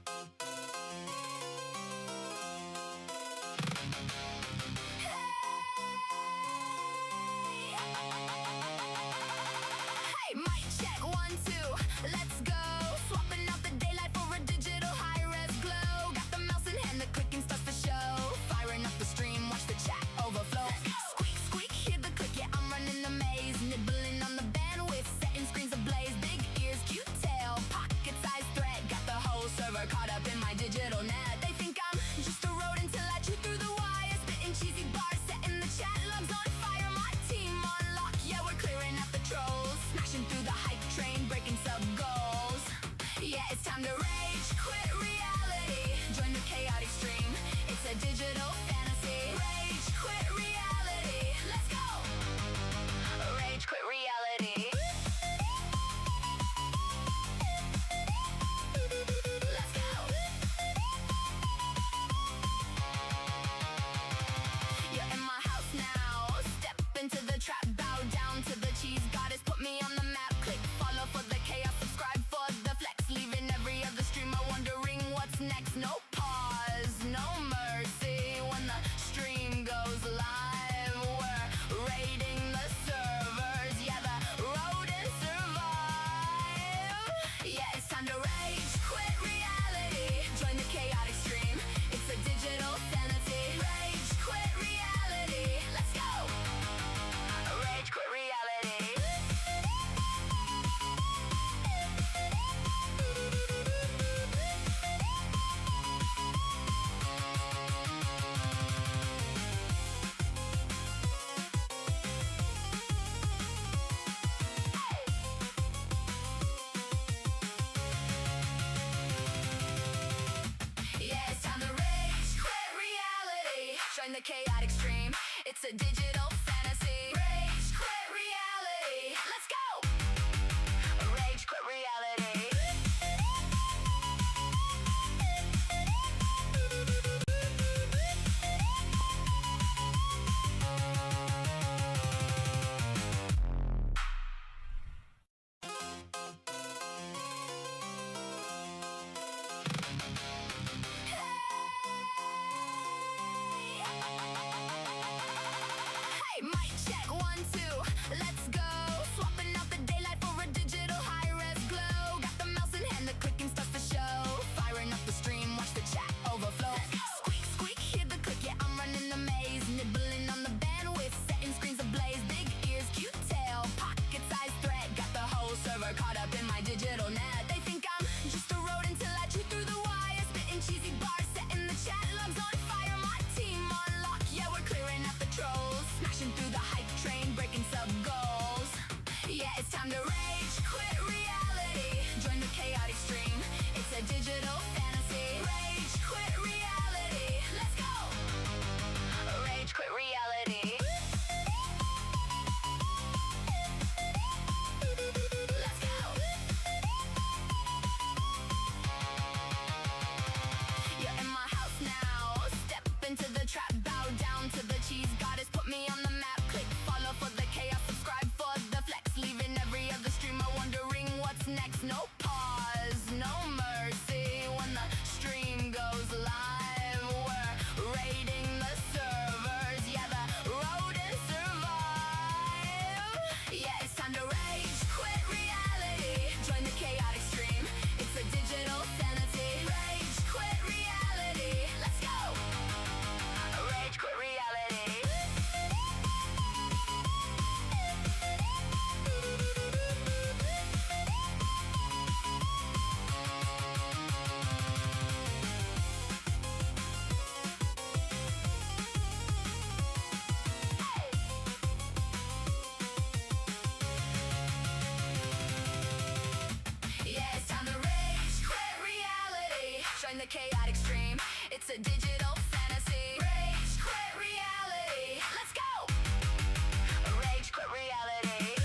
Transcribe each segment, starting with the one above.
Hey, mic check, 1, 2, let's go. Swapping out the daylight for a digital high-res glow. Got the mouse in hand, the clicking starts to show. Firing up the stream, watch the chat overflow. Squeak, squeak, hear the click, yeah, I'm running the maze. Nibbling on the bandwidth, setting screens ablaze. Big ears, cute tail, pocket-sized thread. Got the whole server caught up in my digital net. They think I'm just a rodent till I chew through the wire. Spitting cheesy bars, setting the chat logs on fire. My team on lock, yeah, we're clearing out the trolls. Smashing through the hype train, breaking sub goals. Yeah, it's time to rage, quit reality. Join the chaotic stream, it's a digital fantasy. Rage, quit reality, let's go. Rage, quit reality. Let's go. You're in my house now. Step into the trap, bow down to the cheese goddess. Put me on the map, click follow for the chaos, subscribe for the flex. Leaving every other streamer wondering what's next. No pause, no mercy when the stream goes live. We're raiding the servers, yeah, the rodents survive. Yeah, it's time to rage, quit reality. Join the chaotic stream, it's a digital fantasy. Rage, quit reality, let's go. Rage, quit reality. Yeah, it's time to rage, quit reality. Join the chaotic stream, it's a digital fantasy. Rage, quit reality, let's go. Rage, quit reality. Hey, mic check, 1, 2, let's go. Swapping out the daylight for a digital high-res glow. Got the mouse in hand, the clicking starts to show. Firing up the stream, watch the chat overflow. Squeak, squeak, hear the click, yeah, I'm running the maze. Nibbling on the bandwidth, setting screens ablaze. Big ears, cute tail, pocket-sized thread. Got the whole server caught up in my digital net. They think I'm just a rodent till I chew through the wire. Spitting cheesy bars, setting the chat logs on fire. My team on lock, yeah, we're clearing out the trolls. Smashing through the hype train, breaking sub goals. Yeah, it's time to rage, quit reality. Join the chaotic stream, it's a digital fantasy. Rage, quit reality, let's go. Rage, quit reality. Let's go. You're in my house now. Step into the trap, bow down to the cheese goddess. Put me on the map, click follow for the chaos, subscribe for the flex. Leaving every other streamer wondering what's next. No pause, no mercy when the stream goes live. We're raiding the servers, yeah, the rodents survive. Yeah, it's time to rage, quit reality. Join the chaotic stream, it's a digital fantasy. Rage, quit reality, let's go. Rage, quit reality. Yeah, it's time to rage, quit reality. Join the chaotic stream, it's a digital fantasy. Rage, quit reality, let's go. Rage, quit reality.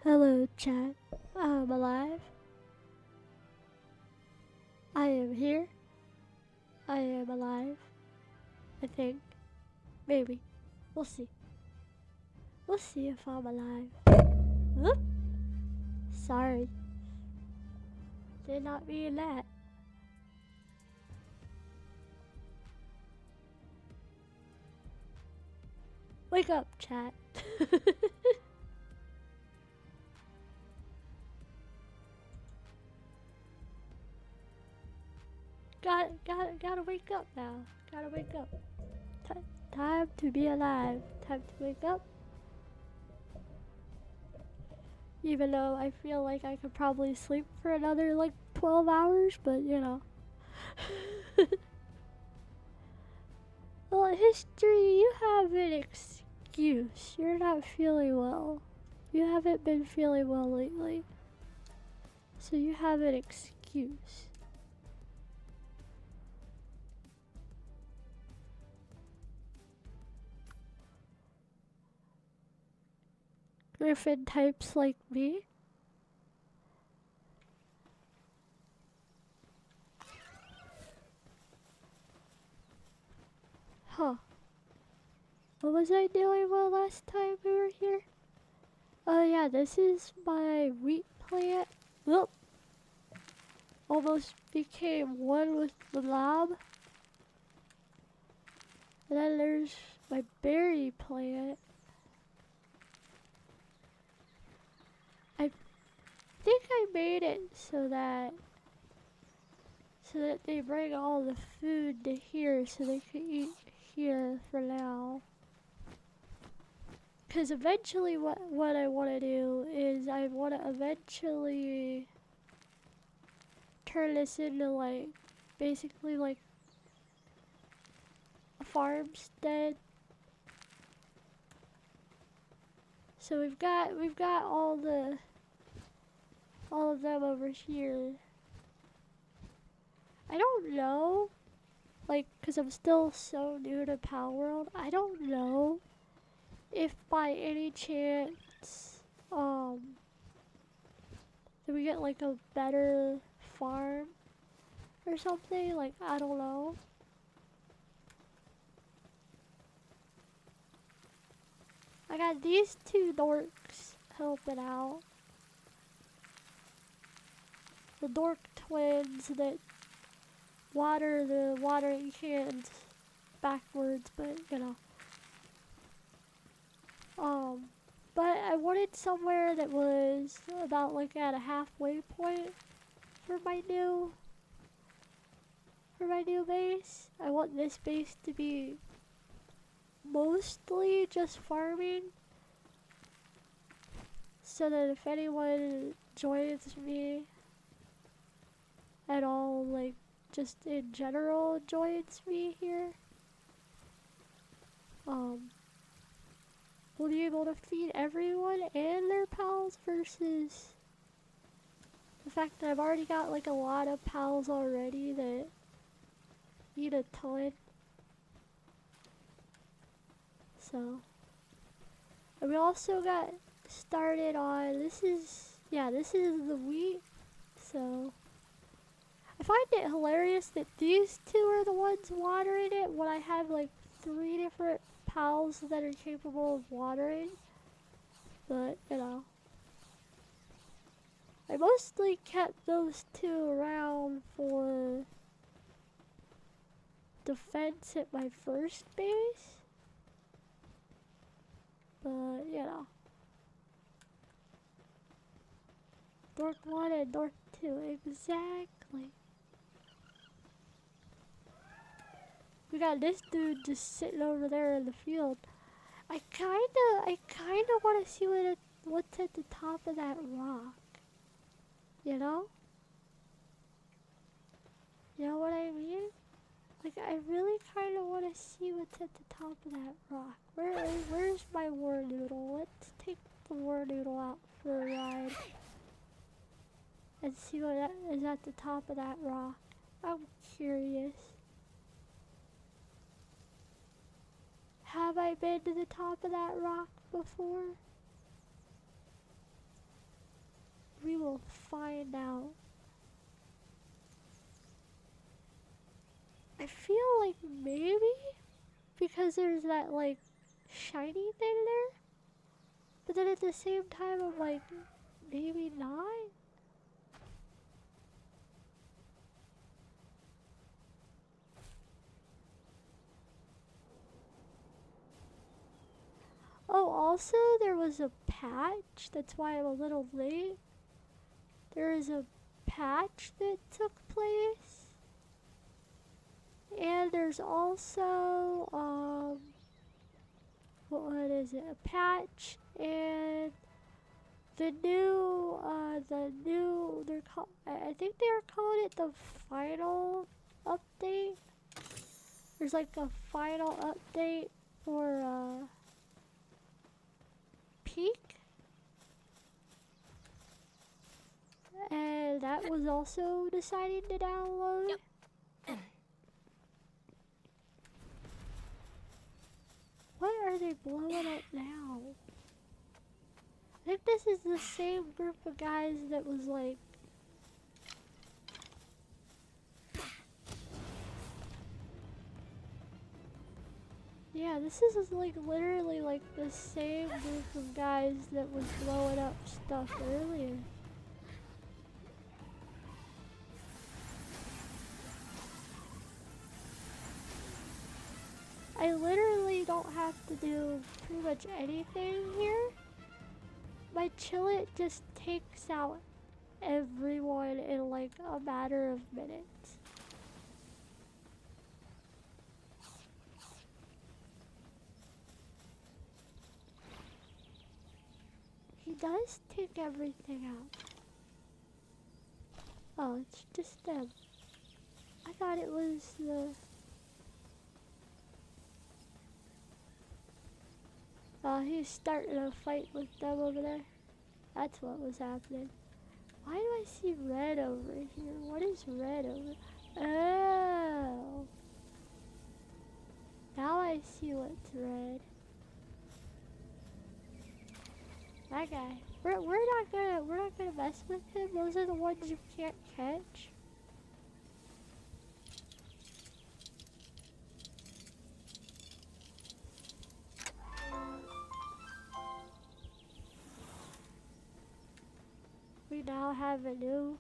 Hello, chat. I'm alive. I am here. I am alive. I think. Maybe. We'll see. We'll see if I'm alive. Whoop. Sorry. Did not mean that. Wake up, chat. Gotta wake up now. Gotta wake up. Time to be alive. Time to wake up. Even though I feel like I could probably sleep for another like 12 hours, but you know. Well, history, you have an excuse. You're not feeling well. You haven't been feeling well lately. So you have an excuse. Griffin types like me. Huh. What was I doing well last time we were here? Oh yeah, this is my wheat plant. Whoop. Almost became one with the lab. And then there's my berry plant. I think I made it so that they bring all the food to here so they can eat here for now. Because eventually what I want to do is I want to eventually turn this into like basically like a farmstead. So we've got all of them over here. I don't know, like, cause I'm still so new to palworld. I don't know if by any chance do we get like a better farm or something. Like, I don't know. I got these two dorks helping out. The dork twins that water the watering cans backwards, but you know. But I wanted somewhere that was about like at a halfway point for my new base. I want this base to be mostly just farming, so that if anyone joins me at all, like just in general joins me here, we'll be able to feed everyone and their pals versus the fact that I've already got like a lot of pals already that eat a ton. So, and we also got started on, this is the wheat. So I find it hilarious that these two are the ones watering it when I have like 3 different pals that are capable of watering. But, you know, I mostly kept those two around for defense at my first base. But, you know, Dork 1 and Dork 2, exactly. We got this dude just sitting over there in the field. I kinda want to see what's at the top of that rock. You know? You know what I mean? Like, I really kinda want to see what's at the top of that rock. Where's my war noodle? Let's take the war noodle out for a ride and see what is at the top of that rock. I'm curious. Have I been to the top of that rock before? We will find out. I feel like maybe because there's that like shiny thing there, but then at the same time I'm like, maybe not. Oh, also there was a patch, that's why I'm a little late. There is a patch that took place. And there's also, what is it? A patch and I think they're calling it the final update. There's like a final update for, Peak. And that was also decided to download. Yep. What are they blowing up now? I think this is the same group of guys that was like... Yeah, this is like literally like the same group of guys that was blowing up stuff earlier. I literally don't have to do pretty much anything here. My chillet just takes out everyone in like a matter of minutes. He does take everything out. Oh, it's just them. I thought it was the... Oh, he's starting a fight with them over there. That's what was happening. Why do I see red over here? What is red over? Oh. Now I see what's red. That guy. We're not gonna mess with him. Those are the ones you can't catch. We now have a new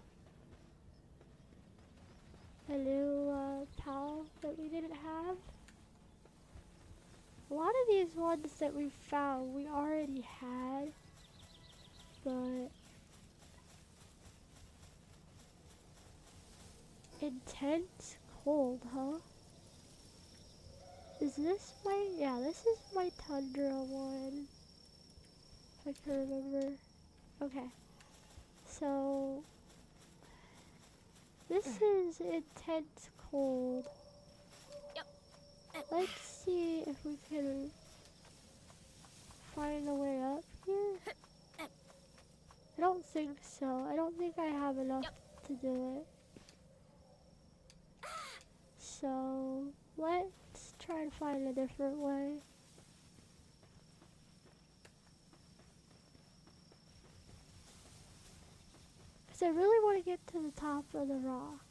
pal that we didn't have. A lot of these ones that we found we already had, but intense cold, huh? Is this my, yeah, this is my Tundra one, if I can remember. Okay, so this is intense cold. Let's see if we can find a way up here. I don't think so. I don't think I have enough to do it. So let's try to find a different way. Because I really want to get to the top of the rock.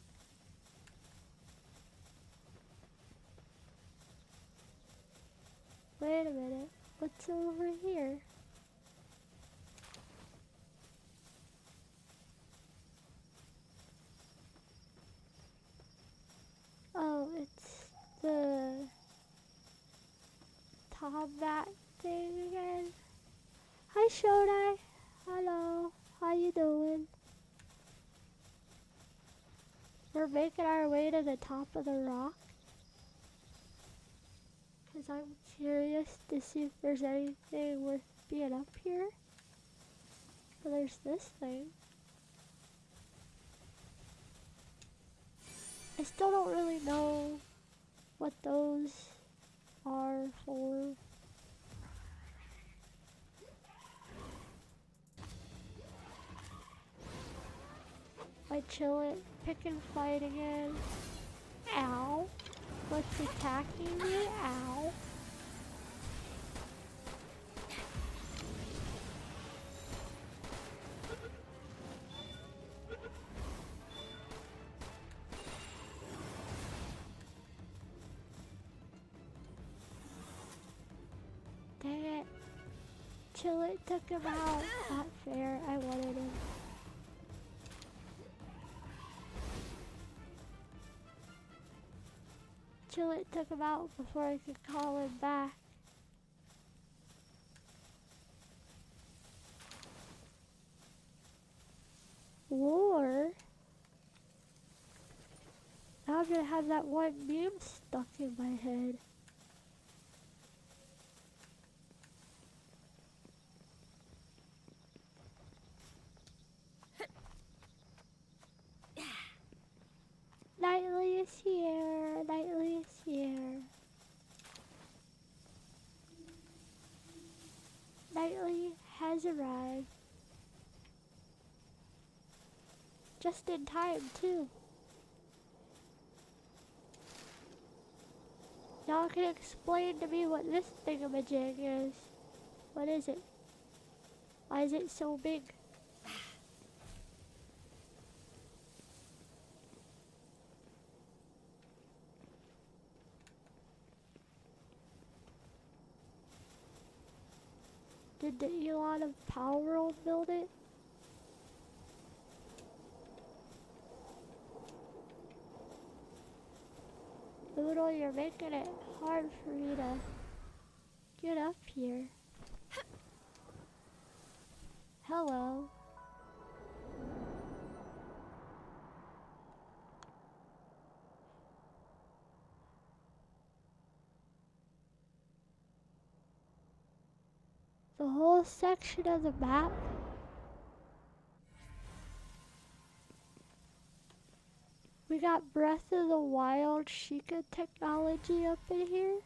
Wait a minute. What's over here? Oh, it's the combat thing again. Hi, Shodai. Hello. How you doing? We're making our way to the top of the rock. Because I'm curious to see if there's anything worth being up here. Well, there's this thing. I still don't really know what those are for. I chill it, pick and fight again. Ow. What's attacking me? Ow. till it took him out. Not fair, I wanted him. Till it took him out before I could call him back. War? Now I'm gonna have that one meme stuck in my head. Nightly is here, Nightly is here. Nightly has arrived. Just in time, too. Y'all can explain to me what this thingamajig is. What is it? Why is it so big? Did the Elon of Palworld build it? Boodle, you're making it hard for me to get up here. Hello. The whole section of the map. We got Breath of the Wild Sheikah technology up in here.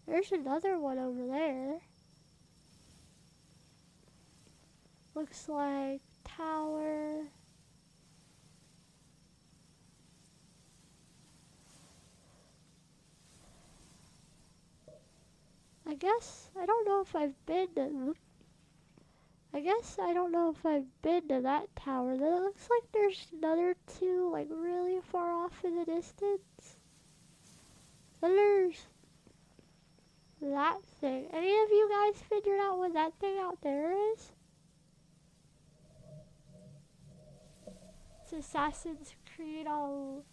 There's another one over there. Looks like tower. I guess I don't know if I've been to. I guess I don't know if I've been to that tower. That looks like there's another two, like really far off in the distance. Then there's that thing. Any of you guys figured out what that thing out there is? It's Assassin's Creed all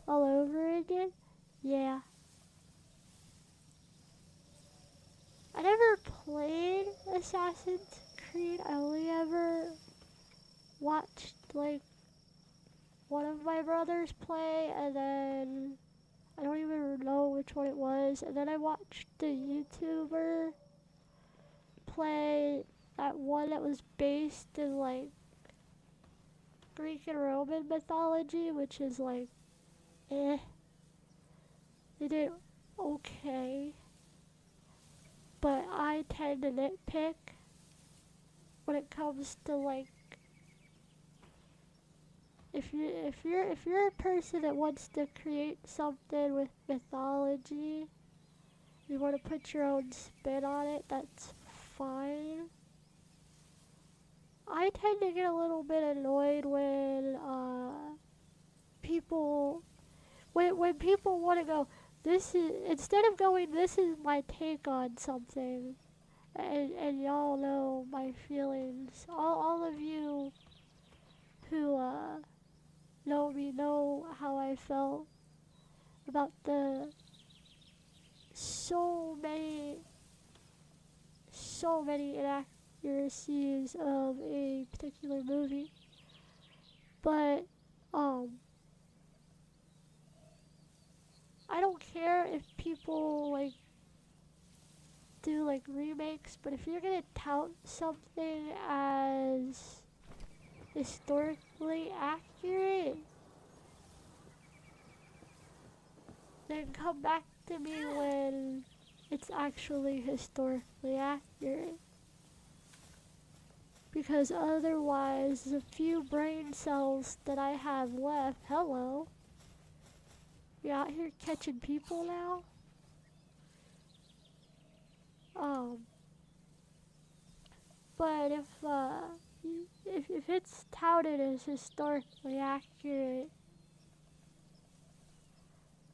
over again? Yeah. I never played Assassin's Creed. I only ever watched like one of my brothers play, and then I don't even know which one it was, and then I watched the YouTuber play that one that was based in like Greek and Roman mythology, which is like they did okay. But I tend to nitpick when it comes to like if you're a person that wants to create something with mythology, you want to put your own spin on it, that's fine. I tend to get a little bit annoyed when when people want to go, this is, instead of going, this is my take on something, and y'all know my feelings. All of you who know me know how I felt about the so many inaccuracies of a particular movie. But I don't care if people like do like remakes, but if you're gonna tout something as historically accurate, then come back to me when it's actually historically accurate. Because otherwise, the few brain cells that I have left, hello, you out here catching people now? But if if it's touted as historically accurate,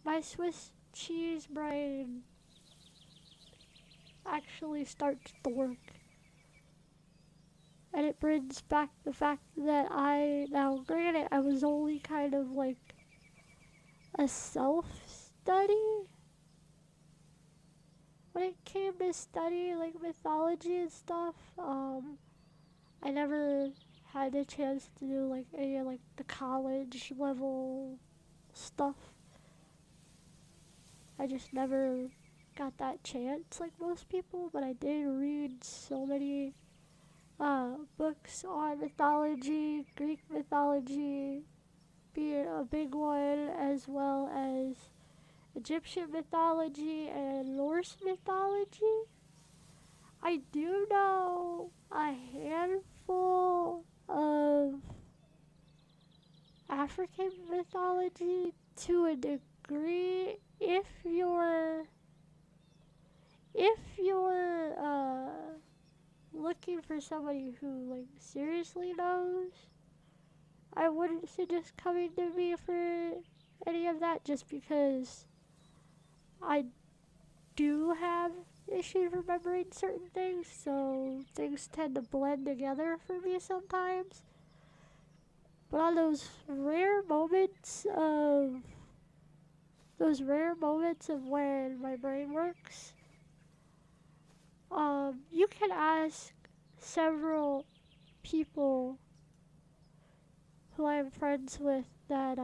my Swiss cheese brain actually starts to work. And it brings back the fact that now granted, I was only kind of like a self-study when it came to study like mythology and stuff. I never had a chance to do like any like the college level stuff. I just never got that chance like most people, but I did read so many books on mythology, Greek mythology being a big one, as well as Egyptian mythology and Norse mythology. I do know a handful of African mythology to a degree if you're looking for somebody who like seriously knows. I wouldn't suggest coming to me for any of that just because I do have issues remembering certain things, so things tend to blend together for me sometimes. But on those rare moments of when my brain works, you can ask several people who I'm friends with that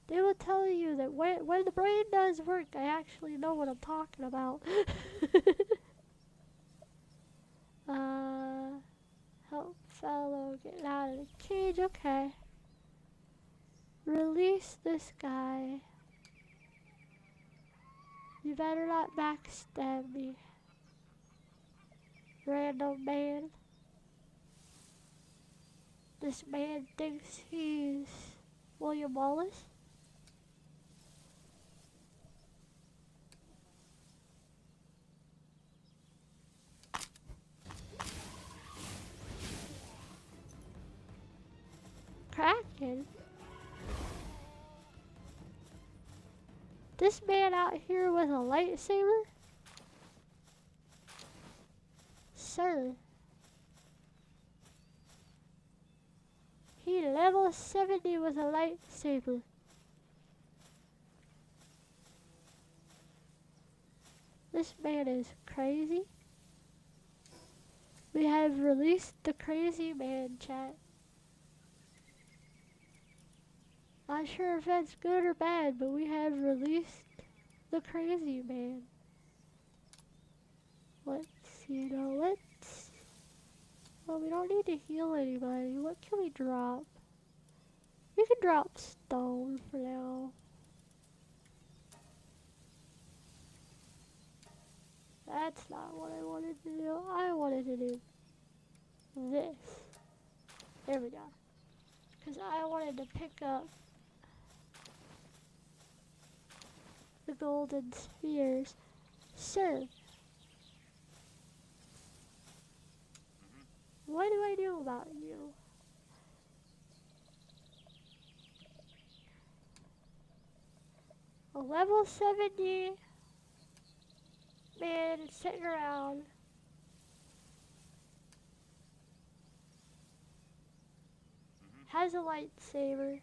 they will tell you that when the brain does work, I actually know what I'm talking about. uh, help fellow get out of the cage. Okay. Release this guy. You better not backstab me, random man. This man thinks he's William Wallace. Kraken? This man out here with a lightsaber? Sir. He level 70 with a lightsaber. This man is crazy. We have released the crazy man, chat. Not sure if that's good or bad, but we have released the crazy man. Well, we don't need to heal anybody. What can we drop? We can drop stone for now. That's not what I wanted to do. I wanted to do this. There we go. Because I wanted to pick up the golden spheres. Sir, what do I do about you? A level 70 man sitting around. Has a lightsaber.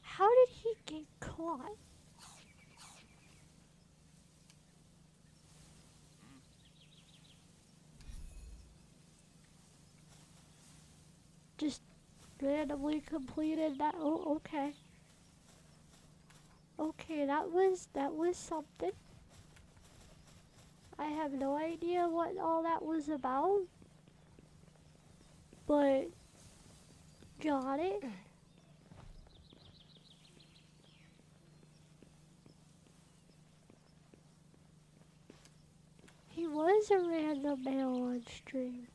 How did he get caught? Just randomly completed that. Oh, okay. Okay, that was something. I have no idea what all that was about, but got it. He was a random male on stream.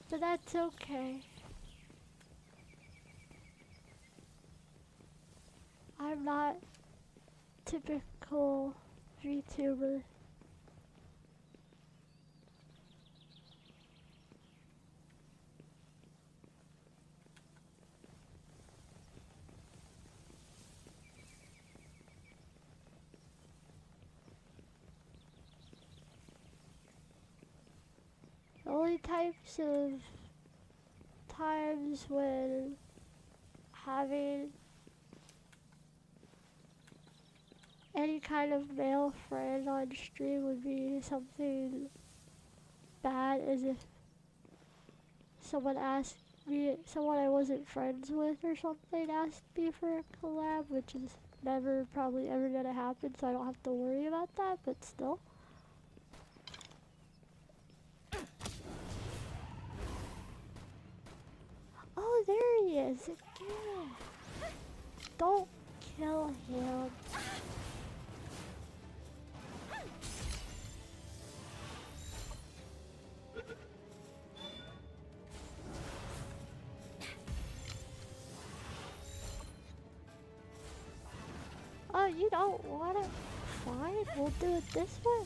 But that's okay. I'm not typical VTuber. only types of times when having any kind of male friend on stream would be something bad is if someone asked me, someone I wasn't friends with or something asked me for a collab, which is never probably ever gonna happen, so I don't have to worry about that, but still. Oh, there he is again. Don't kill him. Oh, you don't want it? Fine, we'll do it this way.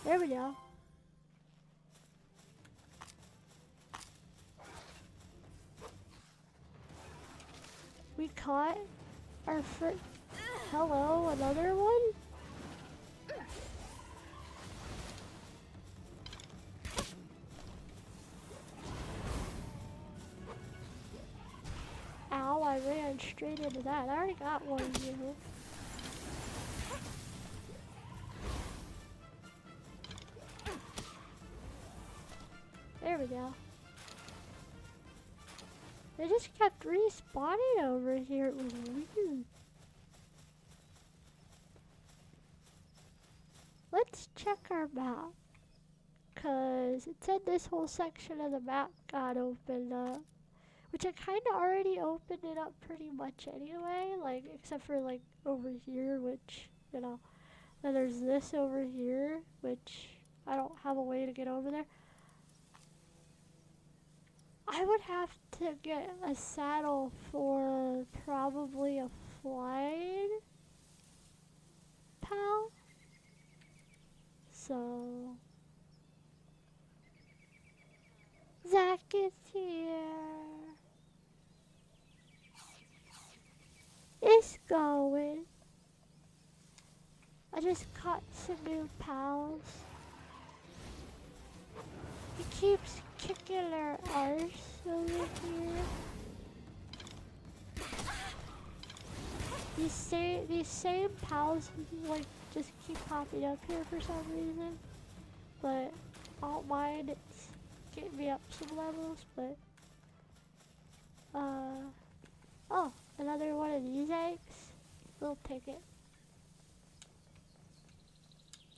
There we go. We caught our first. Hello, another one? Ow, I ran straight into that. I already got one here. There we go. They just kept respawning over here. It was weird. Let's check our map. Cause it said this whole section of the map got opened up. Which I kinda already opened it up pretty much anyway. Like, except for like over here, which, you know. Then there's this over here, which I don't have a way to get over there. I would have to get a saddle for probably a flying pal. So Zach is here. It's going. I just caught some new pals. He keeps kicking their arse over here. These same pals like just keep popping up here for some reason. But I don't mind, it's getting me up some levels, but oh, another one of these eggs. We'll take it.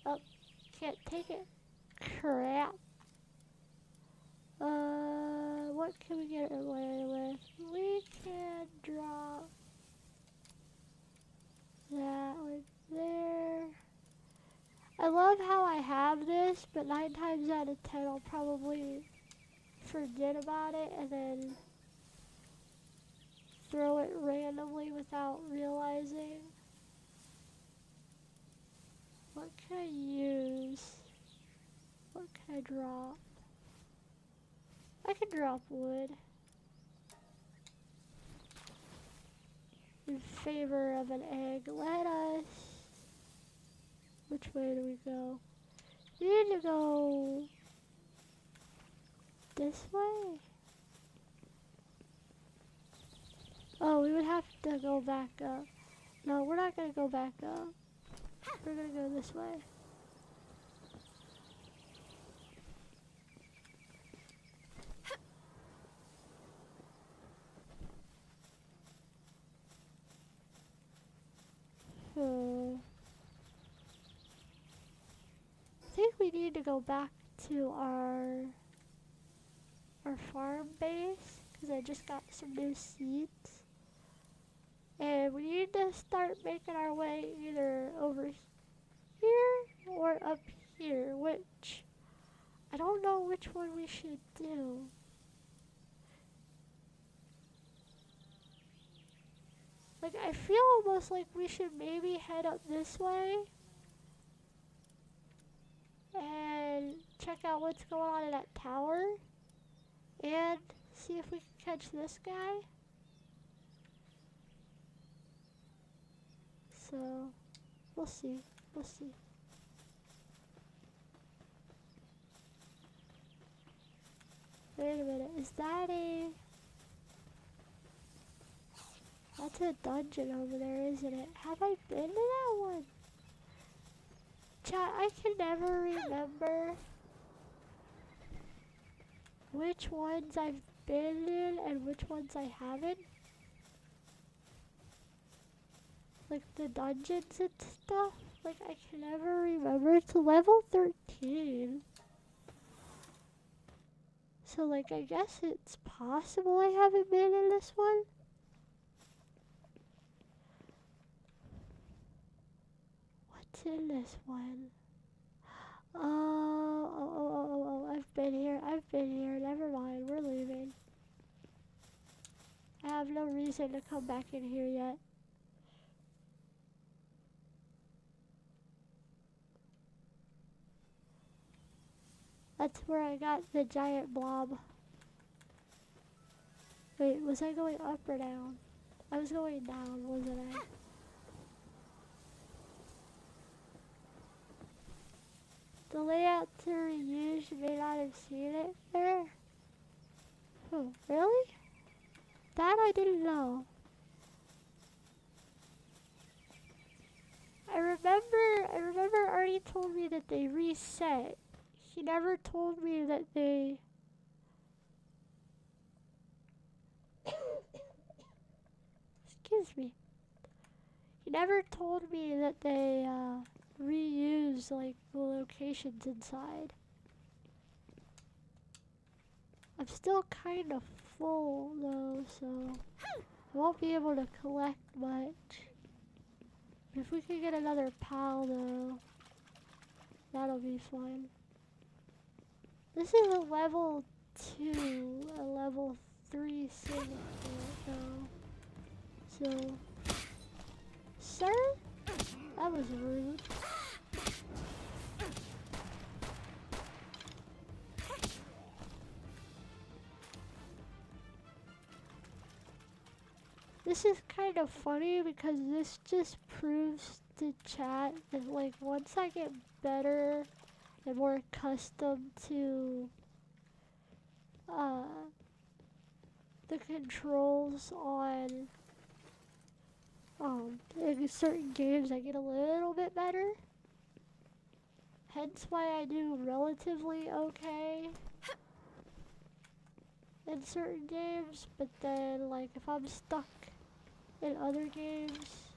Oh, can't take it. Crap. What can we get away with? We can drop that one there. I love how I have this, but 9 times out of 10 I'll probably forget about it and then throw it randomly without realizing. What can I use? What can I drop? I can drop wood in favor of an egg. Let us. Which way do we go? We need to go this way. Oh, we would have to go back up. No, we're not gonna go back up. We're gonna go this way. I think we need to go back to our farm base because I just got some new seeds. And we need to start making our way either over here or up here, which I don't know which one we should do. Like, I feel almost like we should maybe head up this way and check out what's going on in that tower and see if we can catch this guy. So We'll see. We'll see. Wait a minute. Is that a... That's a dungeon over there, isn't it? Have I been to that one? Chat, I can never remember which ones I've been in and which ones I haven't. Like the dungeons and stuff. Like I can never remember. It's level 13. So like I guess it's possible I haven't been in this one. What's in this one? Oh, I've been here. Never mind, we're leaving. I have no reason to come back in here yet. That's where I got the giant blob. Wait, was I going up or down? I was going down, wasn't I? The layout to reuse, you may not have seen it there. Oh, really? That I didn't know. I remember Artie told me that they reset. He never told me that they... Excuse me. He never told me that they, reuse, like, the locations inside. I'm still kind of full, though, so... I won't be able to collect much. If we could get another pal, though, that'll be fun. This is a level 2, a level 3 single though. So, sir? That was rude. This is kind of funny because this just proves to chat that like once I get better and more accustomed to the controls on in certain games, I get a little bit better. Hence why I do relatively okay in certain games, but then like if I'm stuck in other games,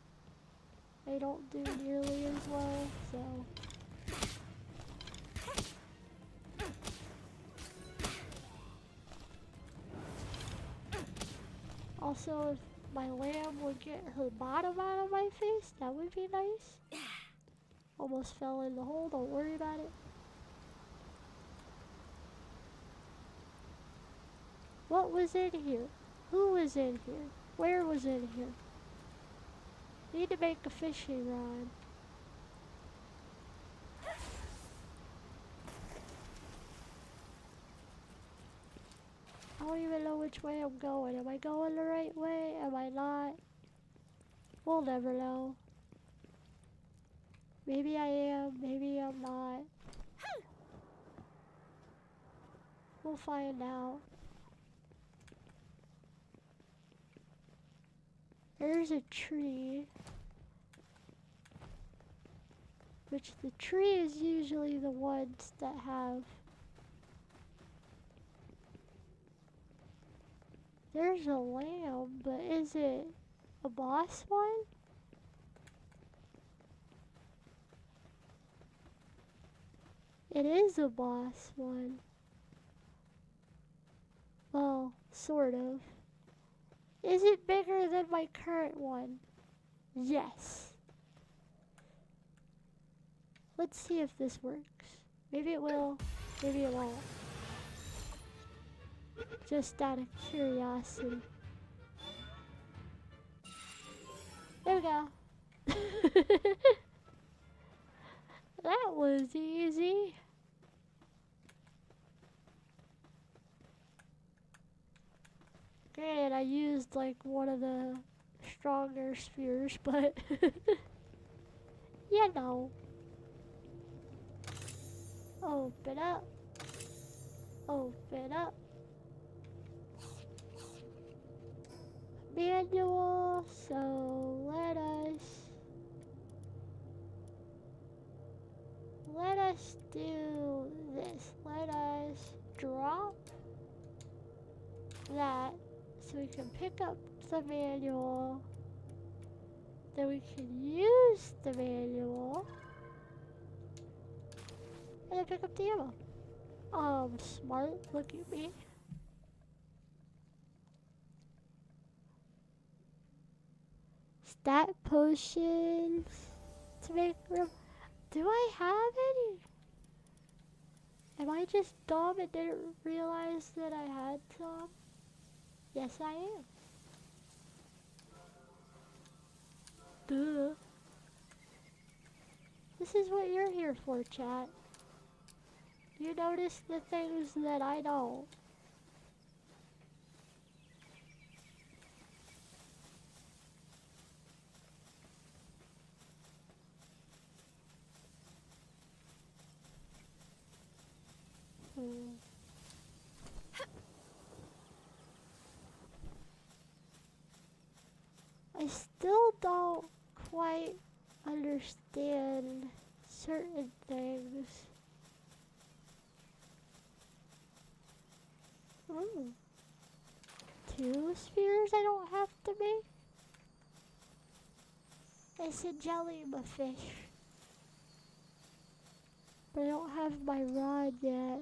I don't do nearly as well, so. Also, if my lamb would get her bottom out of my face, that would be nice. Almost fell in the hole, don't worry about it. What was in here? Who was in here? Where was in here? Need to make a fishing rod. I don't even know which way I'm going. Am I going the right way? Am I not? We'll never know. Maybe I am, maybe I'm not. We'll find out. There's a tree. Which the tree is usually the ones that have... There's a lamb, but is it a boss one? It is a boss one. Well, sort of. Is it bigger than my current one? Yes. Let's see if this works. Maybe it will, maybe it won't. Just out of curiosity. There we go. That was easy. Granted, I used like one of the stronger spears, but you know. Open up. Open up. Manual, so let us do this. Let us drop that so we can pick up the manual. Then we can use the manual and then pick up the ammo. Smart, look at me. Stat potions to make room. Do I have any? Am I just dumb and didn't realize that I had some? Yes, I am. Duh. This is what you're here for, chat. You notice the things that I don't. I still don't quite understand certain things. Ooh. 2 spheres I don't have to make? It's a jellyfish. But I don't have my rod yet.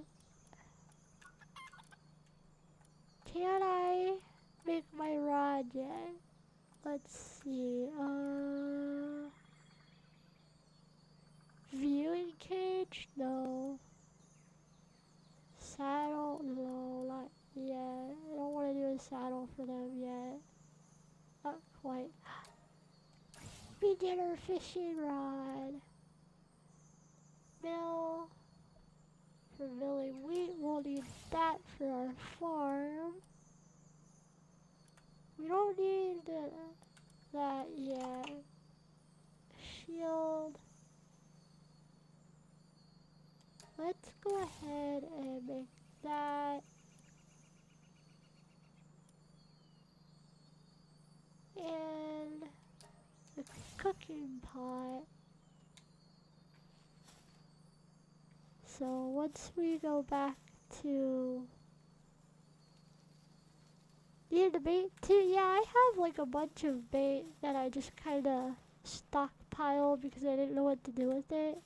Can I make my rod yet? Let's see. Viewing cage? No. Saddle? No, not yet. I don't want to do a saddle for them yet. Not quite. Beginner fishing rod. Mill. For milling wheat, we'll need that for our farm. We don't need that yet. Shield. Let's go ahead and make that. And the cooking pot. So once we go back to the bait too, yeah, I have like a bunch of bait that I just kind of stockpiled because I didn't know what to do with it.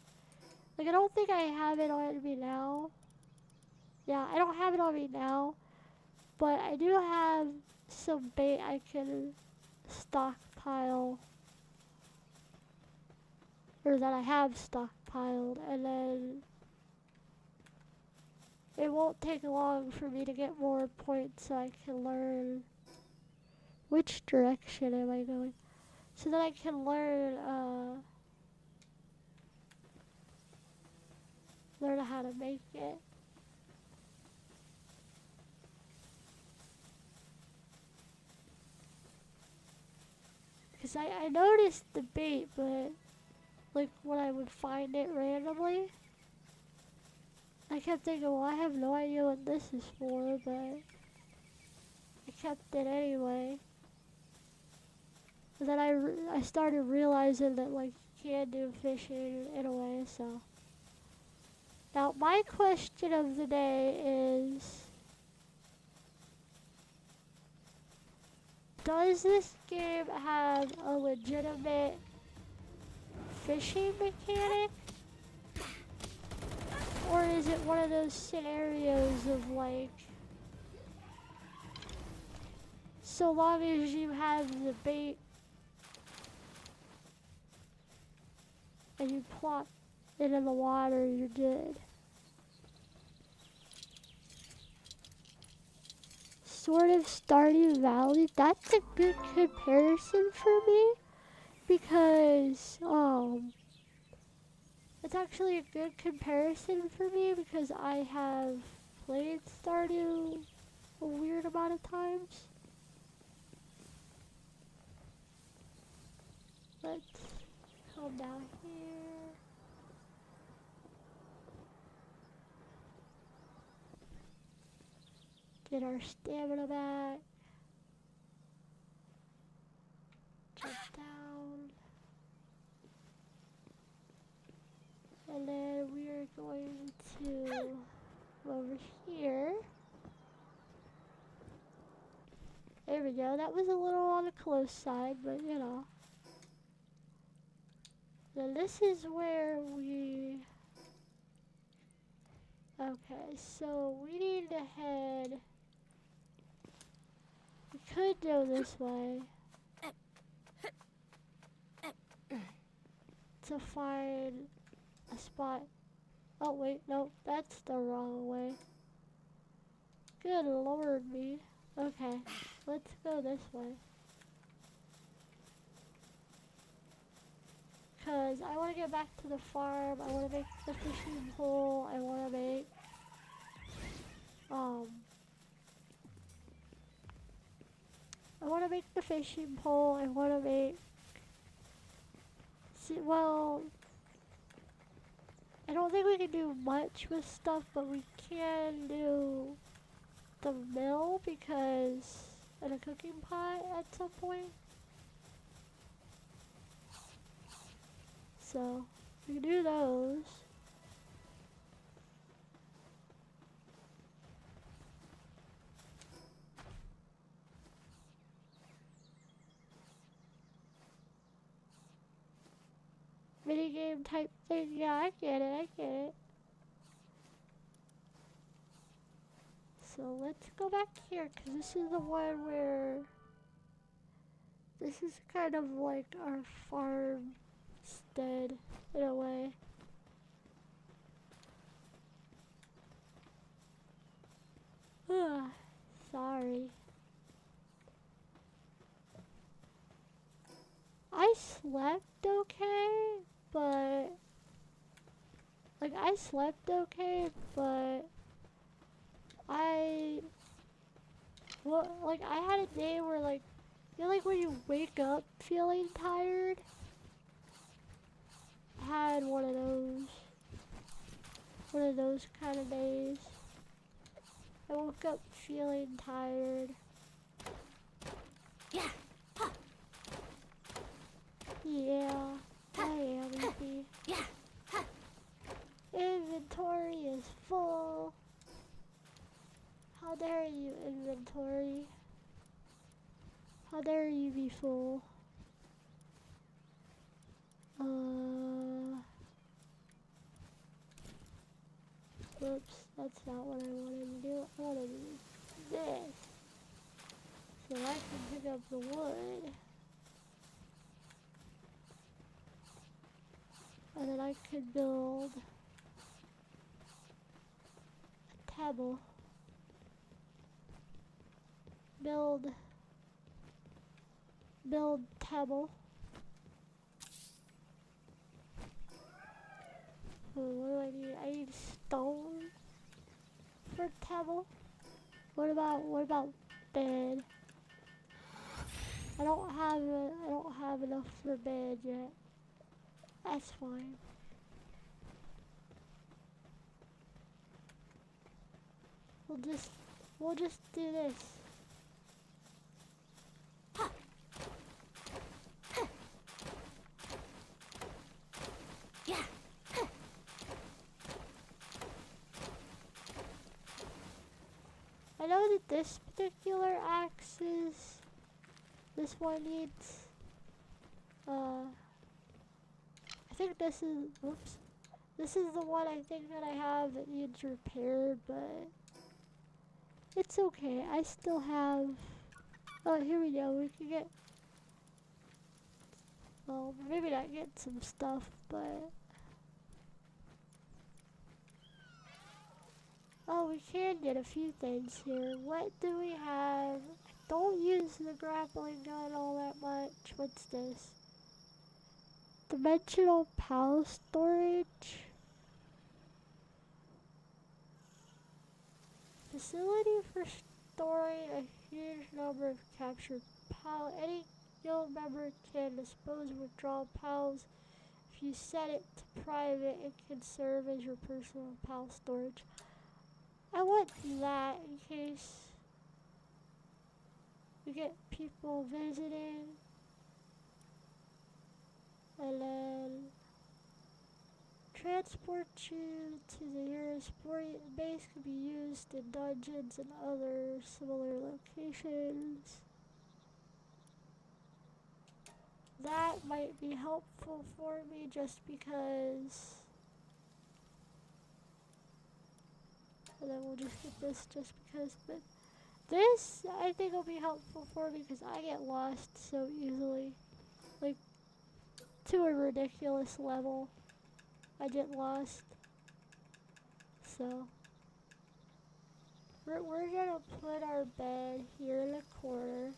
Like I don't think I have it on me now. Yeah, I don't have it on me now, but I do have some bait I can stockpile, or that I have stockpiled, and then it won't take long for me to get more points so I can learn which direction am I going. So that I can learn how to make it. Because I noticed the bait, but like when I would find it randomly, I kept thinking, well, I have no idea what this is for, but I kept it anyway. And then I started realizing that like you can do fishing in a way, so. Now my question of the day is, does this game have a legitimate fishing mechanic? Or is it one of those scenarios of like, so long as you have the bait and you plop it in the water, you're good? Sort of Stardew Valley, that's a good comparison for me because, it's actually a good comparison for me because I have played Stardew a weird amount of times. come down here. Get our stamina back. Jump down. And then we are going to go over here. There we go. That was a little on the close side, but you know. Then this is where we... Okay, so we need to head... We could go this way. To find a spot. Oh wait, no, that's the wrong way. Good lord me. Okay, let's go this way. Cause I want to get back to the farm. I want to make the fishing pole. I want to make the fishing pole. I want to make. See, well, I don't think we can do much with stuff, but we can do the mill because and a cooking pot at some point. So we can do those. Minigame type thing, yeah, I get it. So let's go back here, because this is the one where... This is kind of like our farmstead, in a way. Sorry. I slept okay, but... Like, I slept okay, but... Well, like, I had a day where, like, you know, like, when you wake up feeling tired? I had one of those kind of days. I woke up feeling tired. Yeah. Huh. Yeah, I am easy. Yeah. Huh. Inventory is full. How dare you, inventory? How dare you be full? Oops, that's not what I wanted to do. I wanted to do this. So I can pick up the wood. And then I could build a table. Build table. What do I need? I need stone for table. What about bed? I don't have enough for bed yet. That's fine. We'll just do this. I know that this particular axe is, this one needs, I think this is, whoops, this is the one I think that I have that needs repaired, but it's okay. I still have, oh, here we go. We can get, well, maybe not get some stuff, but, oh, we can get a few things here. What do we have? Don't use the grappling gun all that much. What's this? Dimensional PAL storage. Facility for storing a huge number of captured PAL. Any guild member can dispose of withdrawn PALs if you set it to private, it can serve as your personal pal storage. I want that in case we get people visiting. And then transport you to the nearest base can be used in dungeons and other similar locations. That might be helpful for me just because. And then we'll just get this just because. But this, I think, will be helpful for me because I get lost so easily. Like, to a ridiculous level. I get lost. So, we're gonna put our bed here in the corner.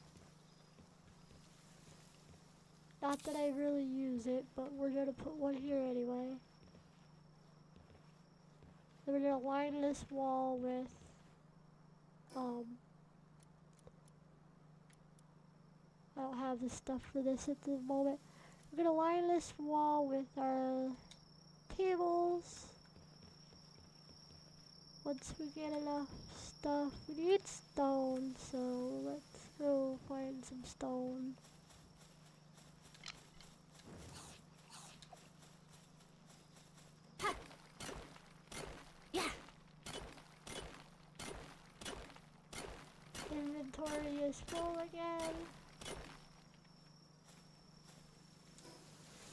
Not that I really use it, but we're gonna put one here anyway. Then we're gonna line this wall with, I don't have the stuff for this at the moment. We're gonna line this wall with our tables. Once we get enough stuff, we need stone, so let's go find some stone. Yeah. Inventory is full again.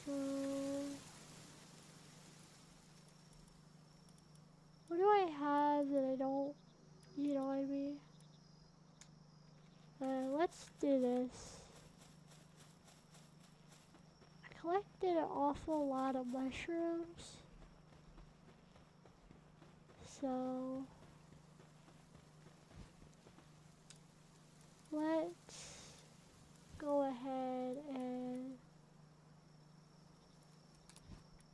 So, what do I have that I don't, you know what I mean? Let's do this. I collected an awful lot of mushrooms. So, let's go ahead and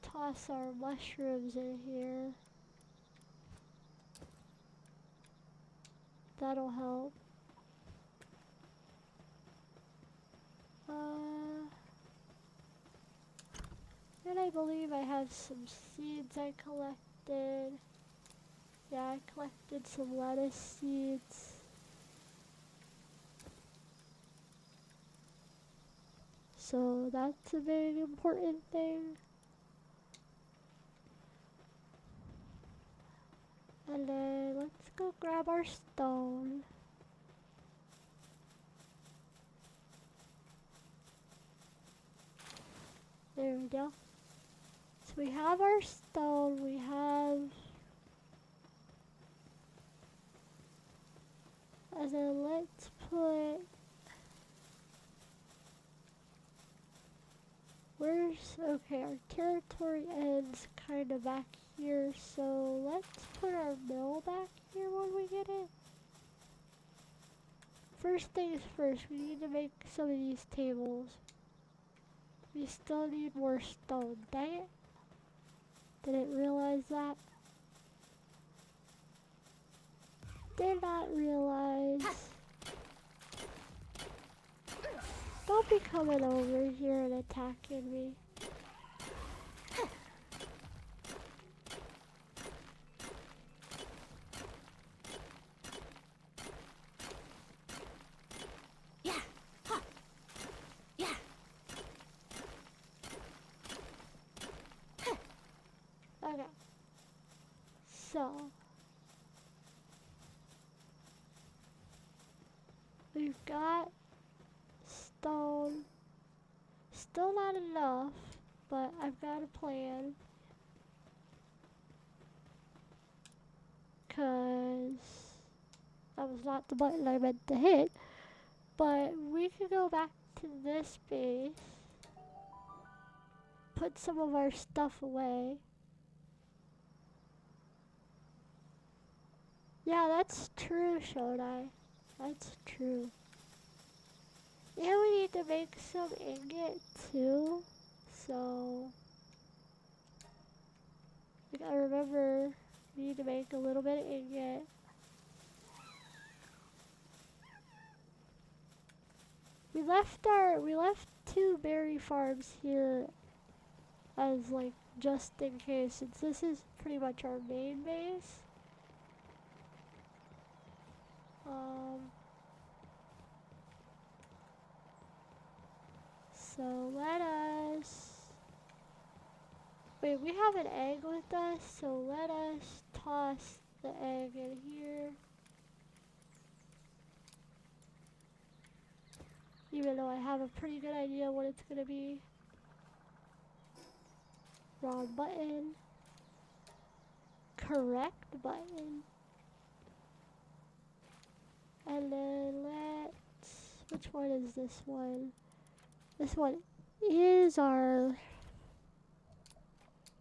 toss our mushrooms in here. That'll help. And I believe I have some seeds I collected. Yeah, I collected some lettuce seeds. So that's a big important thing. And then let's go grab our stone. There we go. So we have our stone, we have, and then let's put, okay, our territory ends kind of back here, so let's put our mill back here when we get it. First things first, we need to make some of these tables. We still need more stone, dang it. Didn't realize that. Did not realize. Don't be coming over here and attacking me. Yeah. Huh. Yeah. Okay. So. We've got stone. Still not enough, but I've got a plan. Cause that was not the button I meant to hit. But we could go back to this base. Put some of our stuff away. Yeah, that's true, Shodai. That's true. And we need to make some ingot too. So we gotta remember we need to make a little bit of ingot. We left 2 berry farms here as like just in case, since this is pretty much our main base. So let us, wait, we have an egg with us, so let us toss the egg in here. Even though I have a pretty good idea what it's gonna be. Wrong button. Correct button. And then which one is this one? This one is our,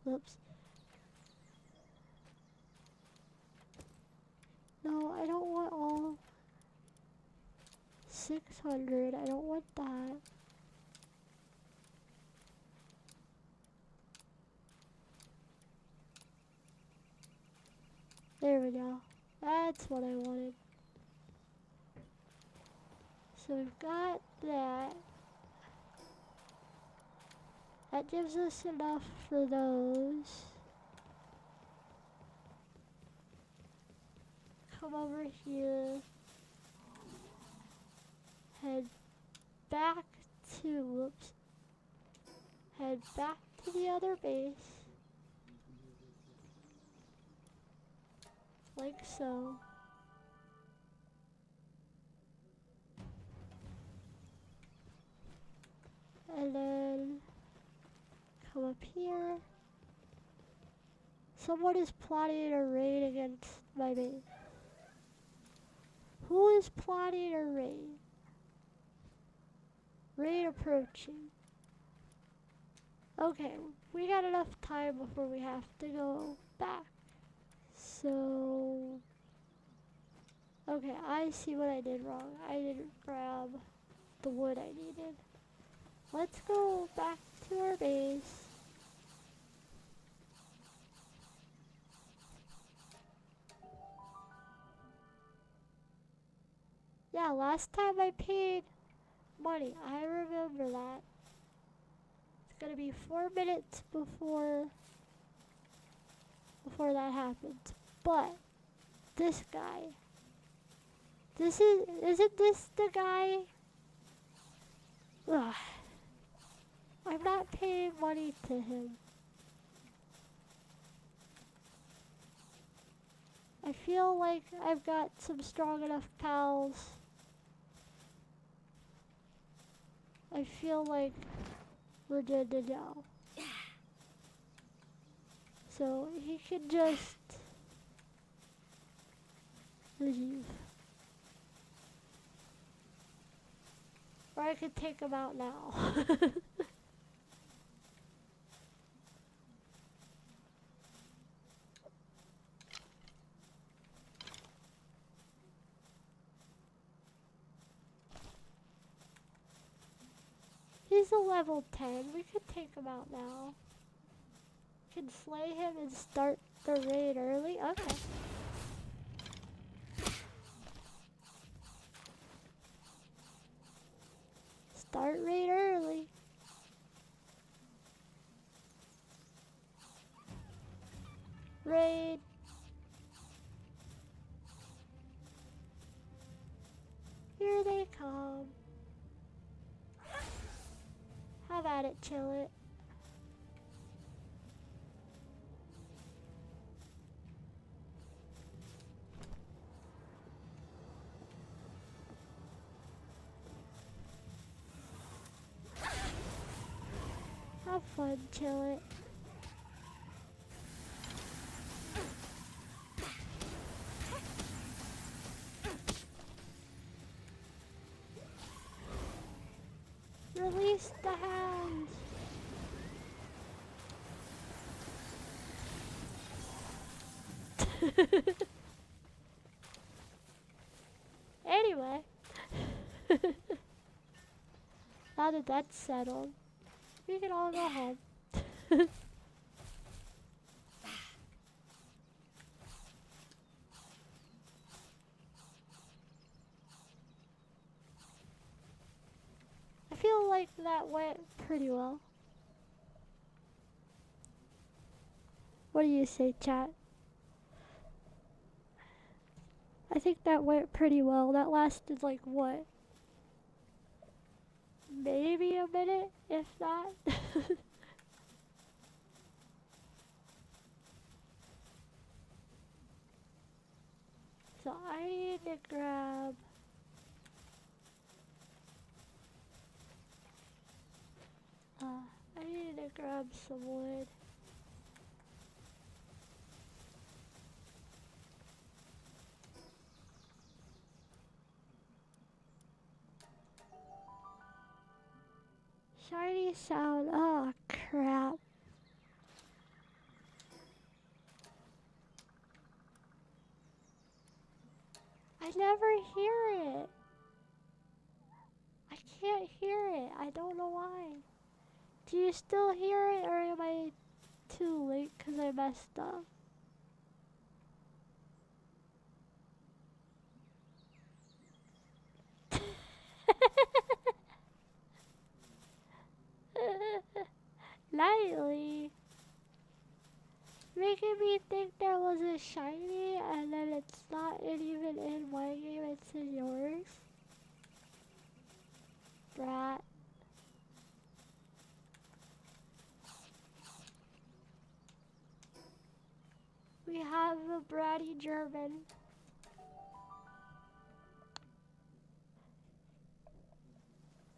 oops. No, I don't want all 600. I don't want that. There we go. That's what I wanted. So we've got that. That gives us enough for those. Come over here. Head back to, whoops. Head back to the other base. Like so. And then come up here. Someone is plotting a raid against my base. Who is plotting a raid? Raid approaching. Okay, we got enough time before we have to go back. So, okay, I see what I did wrong. I didn't grab the wood I needed. Let's go back to our base. Yeah, last time I paid money. I remember that. It's gonna be 4 minutes before that happens. But this guy. Isn't this the guy? Ugh. I'm not paying money to him. I feel like I've got some strong enough pals. I feel like we're good to go. So he could just leave. Or I could take him out now. He's a level 10. We could take him out now. Can slay him and start the raid early? Okay. Start raid early. Raid. Here they come. Have at it, chill it. Have fun, chill it. Release the hounds. Anyway. Now that that's settled, we can all go home. I feel like that went pretty well. What do you say, chat? I think that went pretty well. That lasted like what? Maybe a minute, if that. So I need to grab I need to grab some wood. Shiny sound. Oh crap. I never hear it. I can't hear it. I don't know why. Do you still hear it, or am I too late because I messed up? Lightly. Making me think there was a shiny and then it's not even in my game, it's in yours. Brat. We have a bratty German.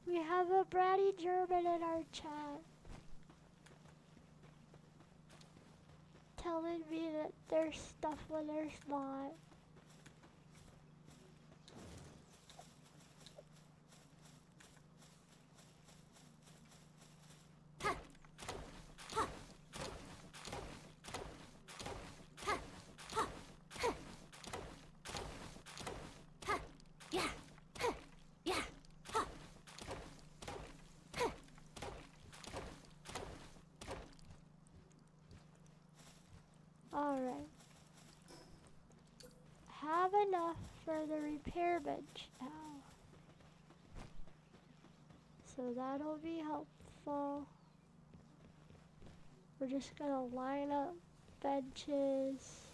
We have a bratty German in our chat. Telling me that there's stuff when there's not. Alright. Have enough for the repair bench now. So that'll be helpful. We're just gonna line up benches.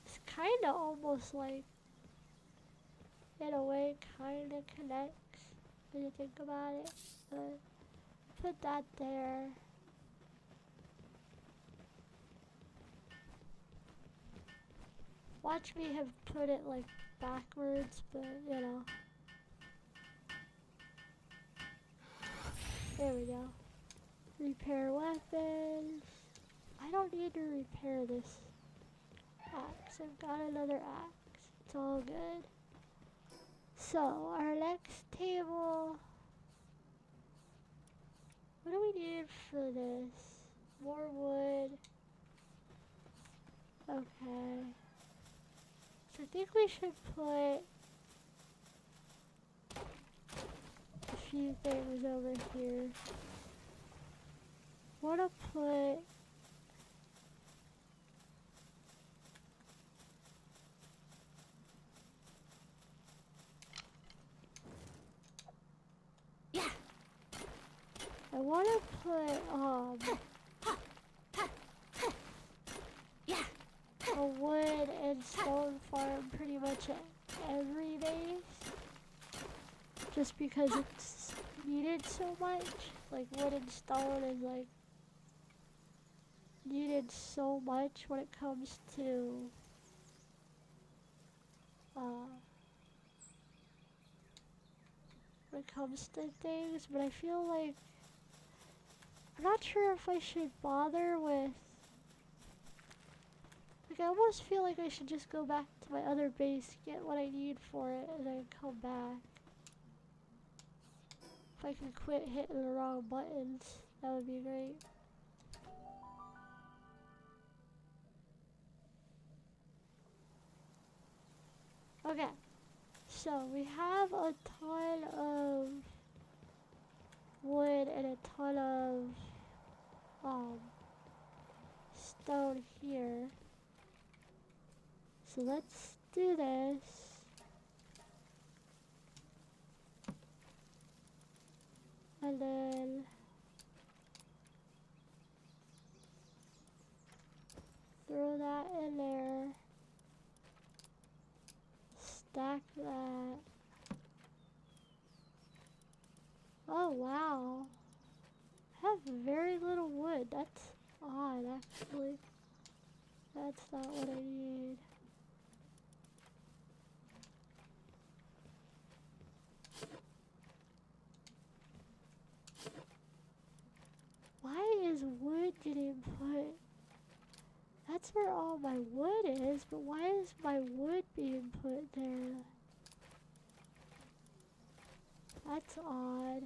It's kinda almost like, in a way, kinda connects when you think about it. But put that there. Watch me have put it like backwards, but you know. There we go. Repair weapons. I don't need to repair this axe. I've got another axe. It's all good. So, our next table. What do we need for this? More wood. Okay. So I think we should put a few things over here. Wanna put I wanna put a wood and stone farm pretty much at every base. Just because it's needed so much. Like wood and stone is like needed so much when it comes to things, but I feel like I'm not sure if I should bother with, like, I almost feel like I should just go back to my other base, get what I need for it, and then come back. If I can quit hitting the wrong buttons, that would be great. Okay, so we have a ton of wood and a ton of stone here. So let's do this. And then that in there. Stack that. Oh wow. I have very little wood. That's odd actually. That's not what I need. Why is wood getting put? That's where all my wood is, but why is my wood being put there? That's odd.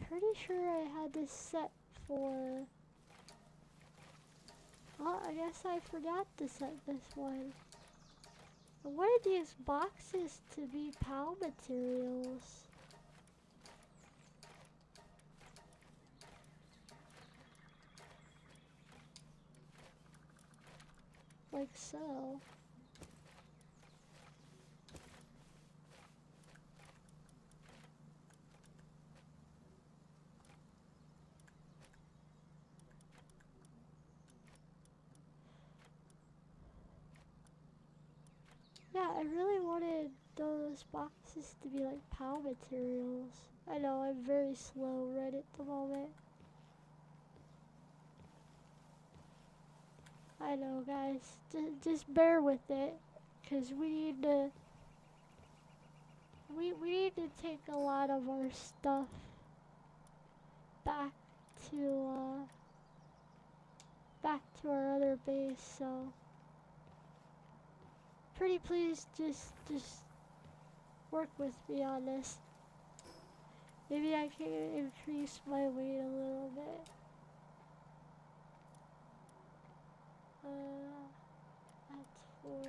Pretty sure I had this set for... Oh, I guess I forgot to set this one. I wanted these boxes to be PAL materials. Like so. Yeah, I really wanted those boxes to be like PAL materials. I know, I'm very slow right at the moment. I know, guys. Just bear with it. Because we need to... We need to take a lot of our stuff back to, back to our other base, so... Pretty please just work with me on this. Maybe I can increase my weight a little bit. That's 4.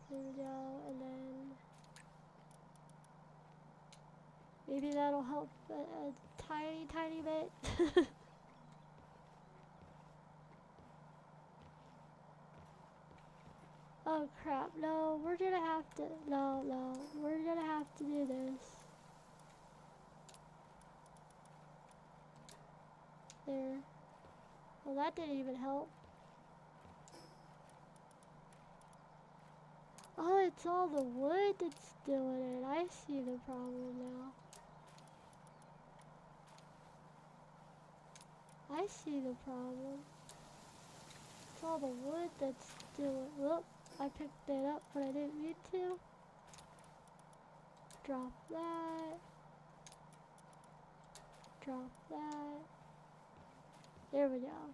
There we go, and then maybe that'll help a tiny bit. Oh crap, no, we're gonna have to, no, we're gonna have to do this. There. Well, that didn't even help. Oh, it's all the wood that's doing it. I see the problem now. I see the problem. It's all the wood that's doing. Whoop, I picked it up, but I didn't need to. Drop that. Drop that. There we go.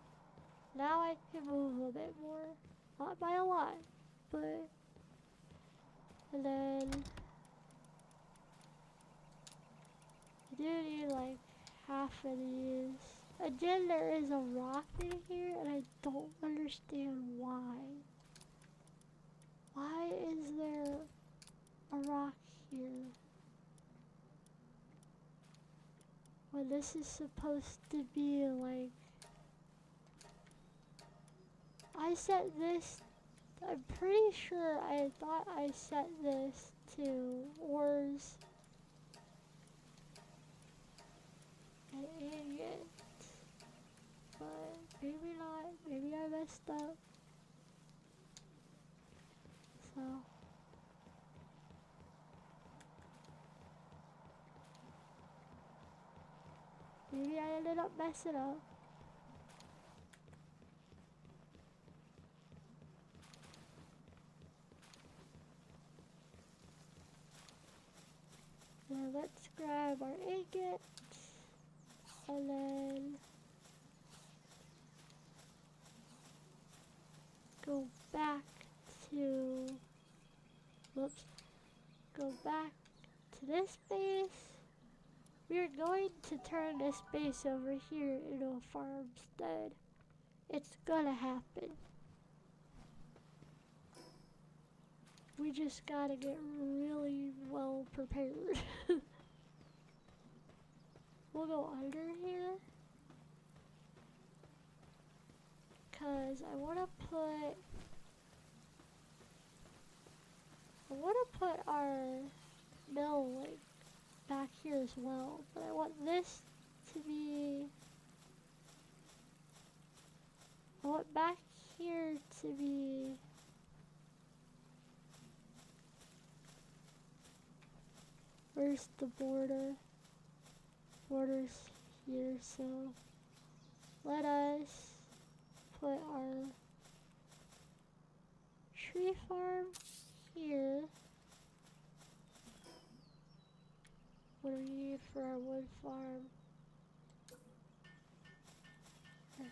Now I can move a bit more. Not by a lot, but... And then... I do need like half of these. Again, there is a rock in here, and I don't understand why. Why is there a rock here? When this is supposed to be like... I set this... I'm pretty sure I thought I set this to ores. An idiot. But maybe not. Maybe I messed up. So... Maybe I ended up messing up. Now let's grab our ingot. And then... go back to... Whoops. Go back to this base. We're going to turn this base over here into a farmstead. It's gonna happen. We just gotta get really well prepared. We'll go under here. Cause I wanna put our mill like back here as well, but I want this to be, I want back here to be, where's the border? Border's here, so let us put our tree farm here. What do we need for our wood farm? Okay,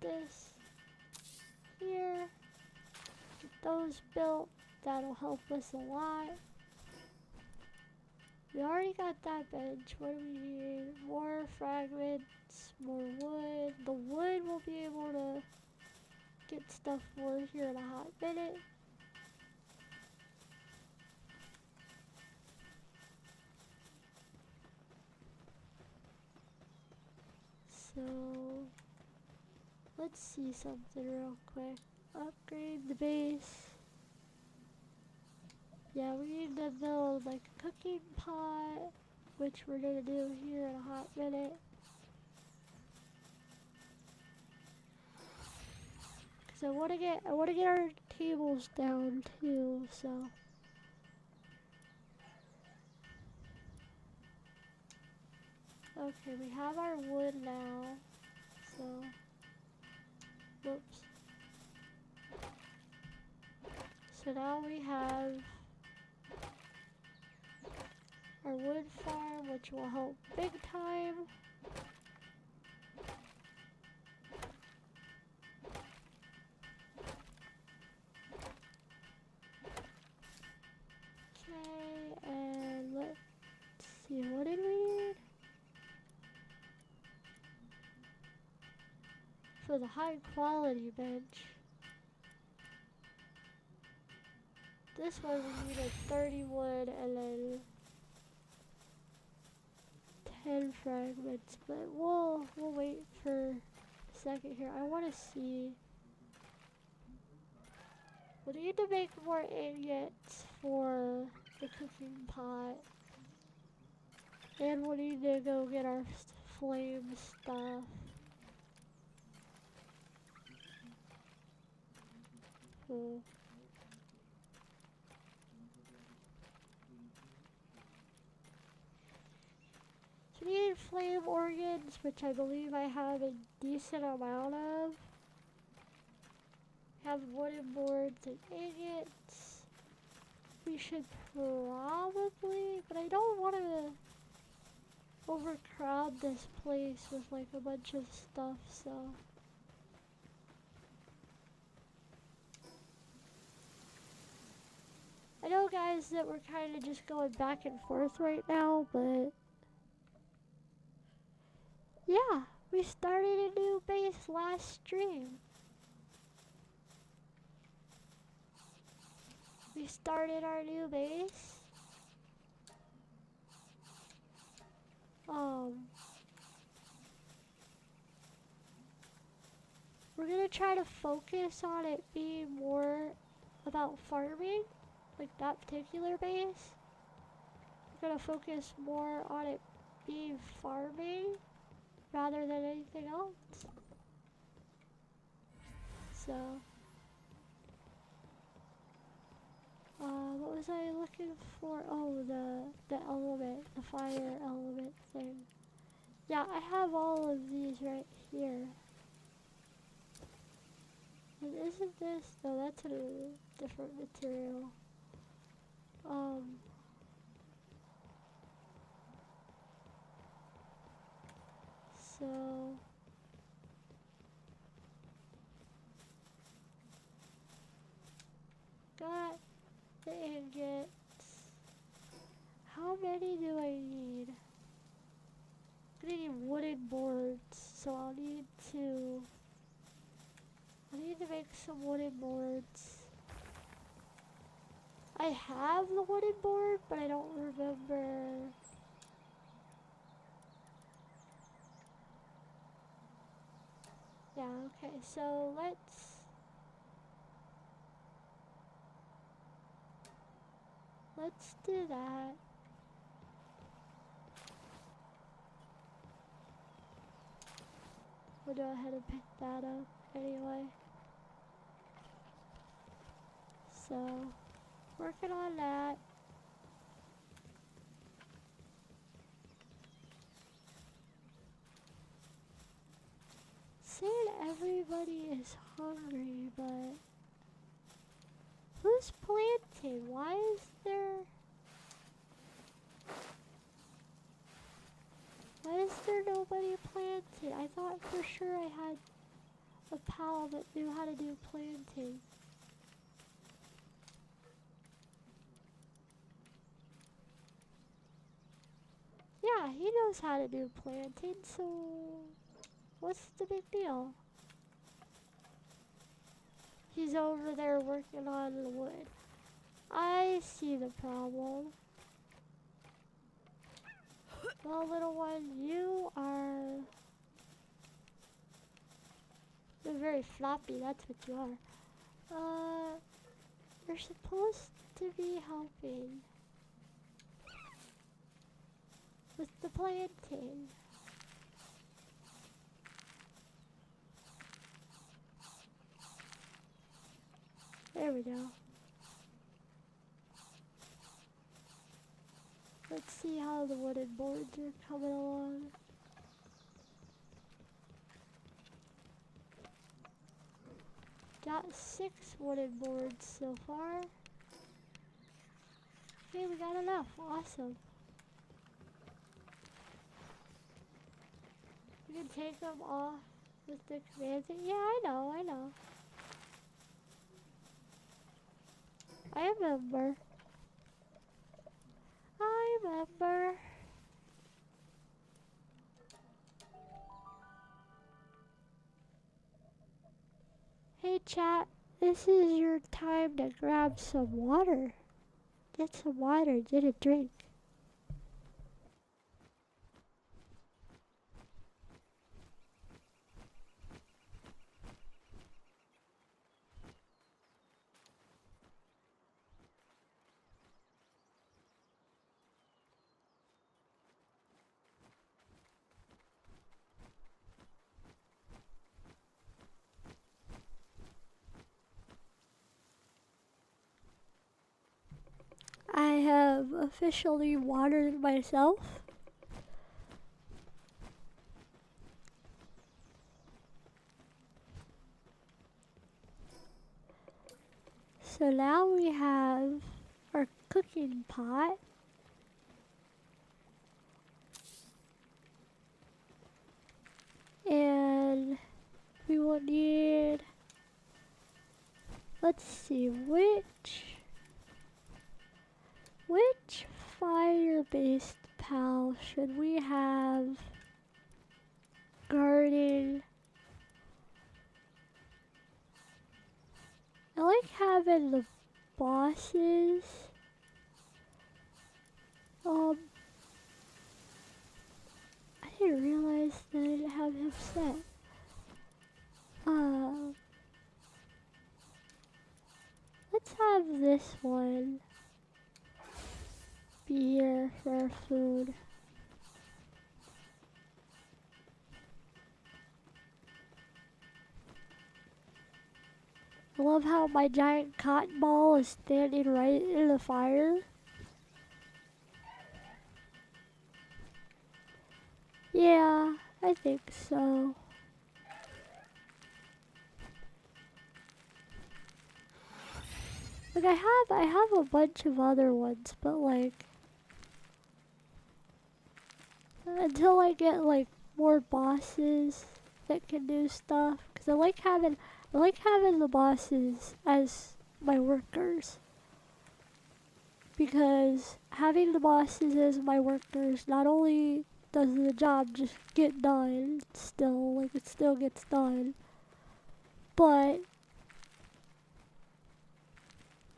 this here. Get those built. That'll help us a lot. We already got that bench. What do we need? More fragments, more wood. The wood will be able to get stuff for here in a hot minute. So, let's see something real quick. Upgrade the base. Yeah, we need to build like a cooking pot, which we're gonna do here in a hot minute. Cause I wanna get our tables down too, so. Okay, we have our wood now, so. Whoops. So now we have our wood farm, which will help big time. Okay, and let's see, what did we need? For the high quality bench. This one we needed 30 wood and then 10 fragments, but we'll wait for a second here. I want to see. We need to make more ingots for the cooking pot, and we need to go get our flame stuff. So. So we need flame organs, which I believe I have a decent amount of. Have wooden boards and ingots. We should probably, but I don't want to overcrowd this place with like a bunch of stuff, so. I know, guys, that we're kind of just going back and forth right now, but yeah, we started a new base last stream. We started our new base. We're gonna try to focus on it being more about farming, like that particular base. We're gonna focus more on it being farming rather than anything else. So, what was I looking for? Oh, the element, the fire element thing. Yeah, I have all of these right here. And isn't this? No, that's a different material. So. Got the ingots. How many do I need? I'm gonna need wooden boards, so I'll need to make some wooden boards. I have the wooden board, but I don't remember. Yeah, okay, so let's do that. We'll go ahead and pick that up anyway. So, working on that. Saying everybody is hungry, but who's planting? Why is there nobody planting? I thought for sure I had a pal that knew how to do planting. Yeah, he knows how to do planting, so what's the big deal? He's over there working on the wood. I see the problem. Well, little one, you're very floppy, that's what you are. You're supposed to be helping with the planting. There we go. Let's see how the wooden boards are coming along. Got 6 wooden boards so far. Okay, we got enough. Awesome. We can take them off with the command thing. Yeah, I know. I remember. Hey chat, this is your time to grab some water. Get some water, get a drink. I have officially watered myself. So now we have our cooking pot. And we will need, let's see, which fire-based pal should we have guarding? I like having the bosses. I didn't realize that I didn't have him set. Let's have this one be here for our food. I love how my giant cotton ball is standing right in the fire. Yeah, I think so. Like I have a bunch of other ones, but like until I get like more bosses that can do stuff, cause I like having the bosses as my workers. Because having the bosses as my workers not only does the job just get done, it still gets done, but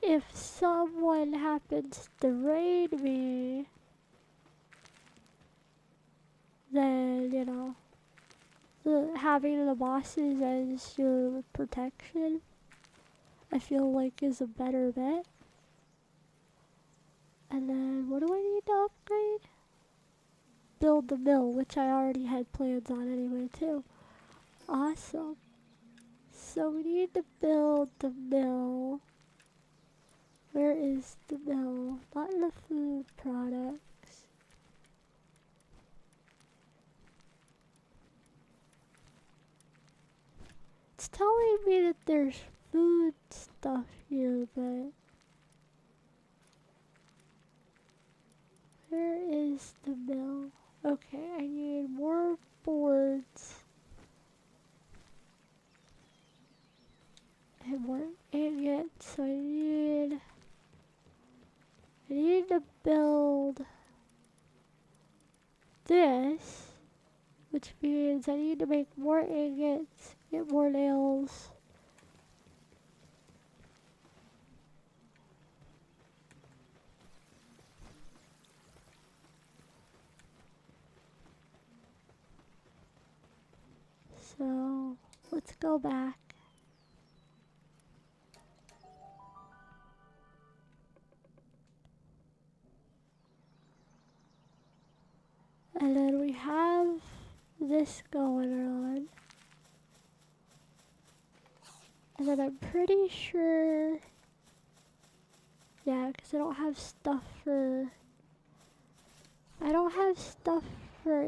if someone happens to raid me, then, you know, having the bosses as your protection, I feel like is a better bet. And then what do I need to upgrade? Build the mill, which I already had plans on anyway too. Awesome. So we need to build the mill. Where is the mill? Not in the food products. It's telling me that there's food stuff here, but where is the mill? Okay, I need more boards. And more ingots, so I need to build this, which means I need to make more ingots, get more nails. So let's go back. And then we have this going on. And then I'm pretty sure, yeah, because I don't have stuff for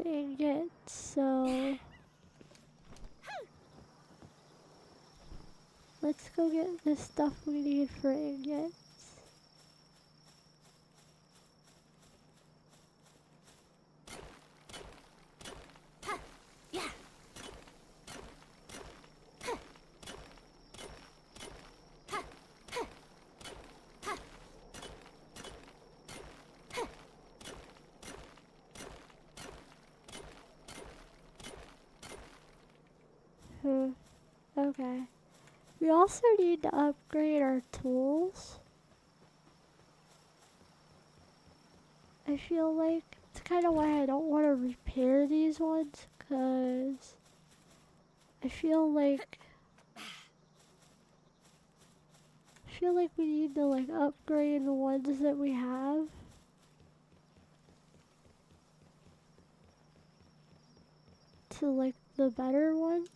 ingots, so let's go get the stuff we need for ingots. Okay. We also need to upgrade our tools. I feel like it's kind of why I don't want to repair these ones, because I feel like we need to like upgrade the ones that we have. To like the better ones.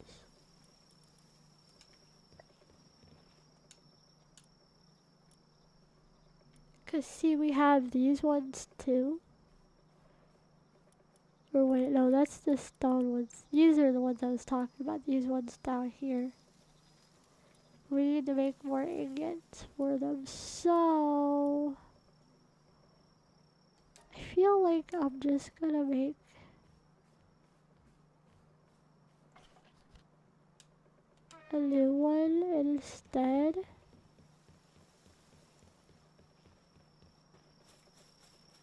Cause see, we have these ones too. Or wait, no, that's the stone ones. These are the ones I was talking about. These ones down here. We need to make more ingots for them. So I feel like I'm just gonna make a new one instead.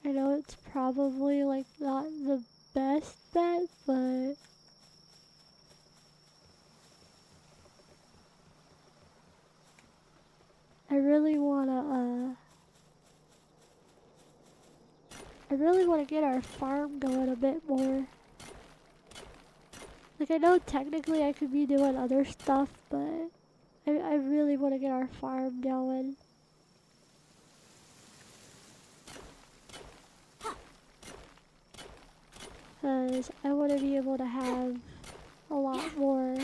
I know it's probably like not the best bet, but I really wanna get our farm going a bit more. Like I know technically I could be doing other stuff, but I really wanna get our farm going. Cause I wanna be able to have a lot more.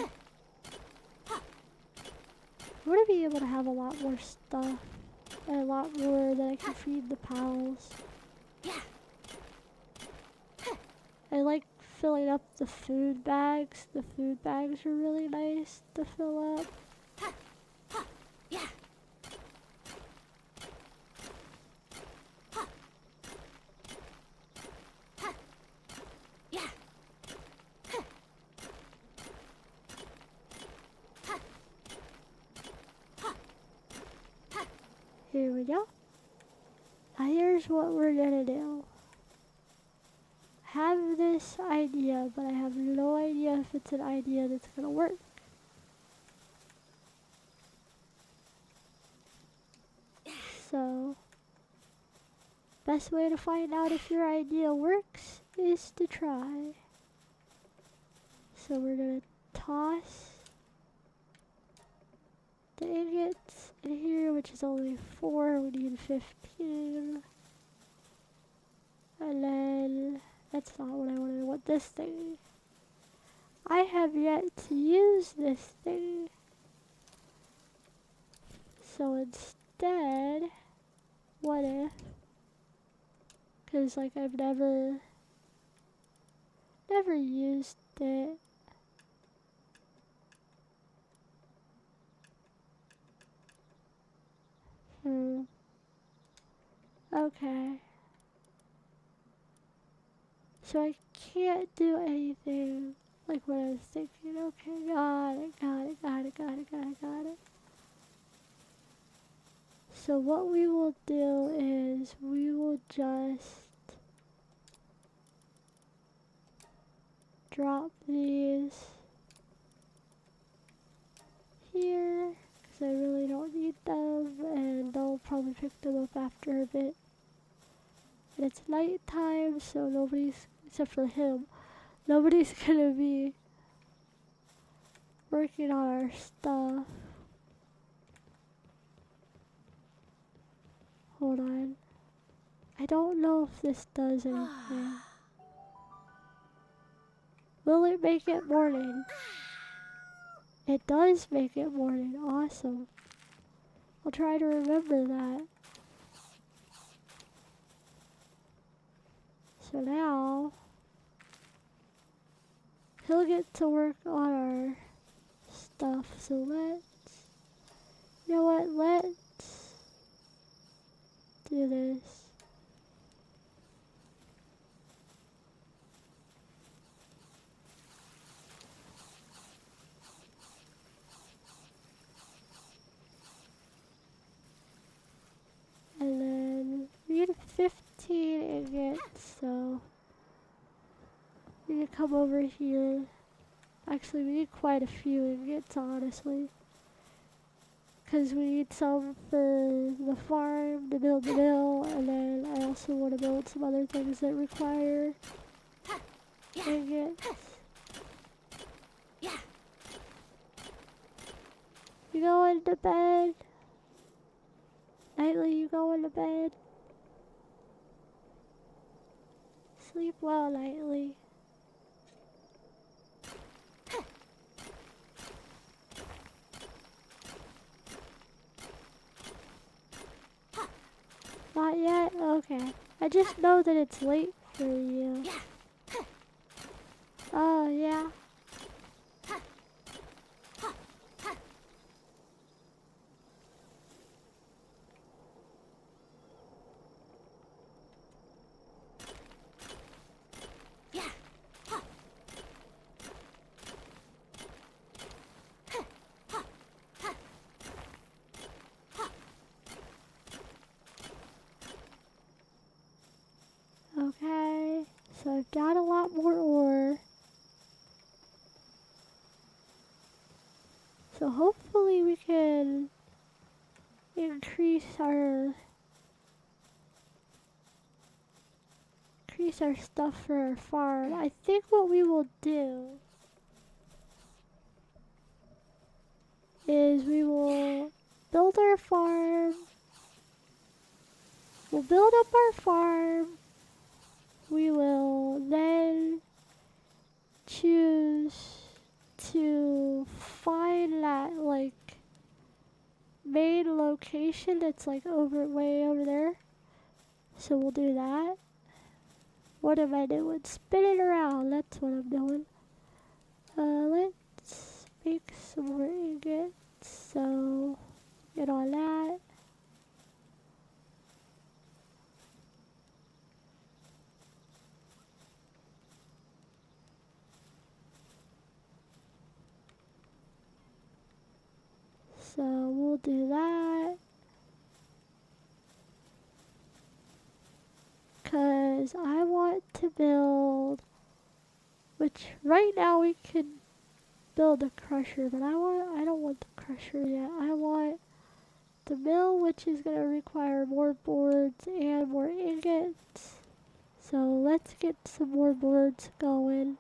I want to be able to have a lot more stuff and a lot more that I can feed the pals. I like filling up the food bags. The food bags are really nice to fill up. Here we go. Now here's what we're gonna do. I have this idea, but I have no idea if it's an idea that's gonna work. So, best way to find out if your idea works is to try. So we're gonna toss the ingots in here, which is only 4, we need 15. And then, that's not what I wanted. I want this thing. I have yet to use this thing. So instead, what if? Because like I've never used it. Okay. So I can't do anything like what I was thinking. Okay, got it. So what we will do is we will just drop these here because I really don't need them, and I'll probably pick them up after a bit. And it's nighttime, so nobody's, except for him, nobody's gonna be working on our stuff. Hold on. I don't know if this does anything. Will it make it morning? It does make it morning. Awesome. I'll try to remember that. So now, he'll get to work on our stuff. So let's, you know what, let's do this. And then we need 15 ingots, so we need to come over here. Actually, we need quite a few ingots, honestly. Because we need some for the farm to build the mill, and then I also want to build some other things that require ingots. You going to bed? Nightly, you going to bed? Sleep well, Nightly. Not yet? Okay. I just know that it's late for you. Oh, yeah. Okay. So I've got a lot more ore. So hopefully we can increase our stuff for our farm. I think what we will do is we will build our farm. We'll build up our farm. We will then choose to find that like main location that's like way over there. So we'll do that. What am I doing? Spin it around. That's what I'm doing. Let's make some more ingots. So get on that. So we'll do that. Because I want to build, which right now we could build a crusher, but I don't want the crusher yet. I want the mill, which is going to require more boards and more ingots. So let's get some more boards going.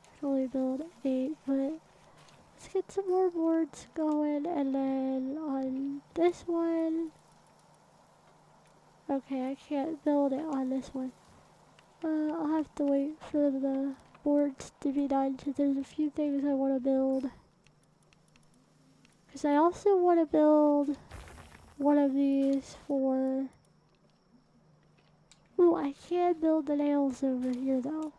I can only build 8, but let's get some more boards going, and then on this one, okay, I can't build it on this one. I'll have to wait for the boards to be done because there's a few things I want to build. Because I also want to build one of these for... Ooh, I can build the nails over here though.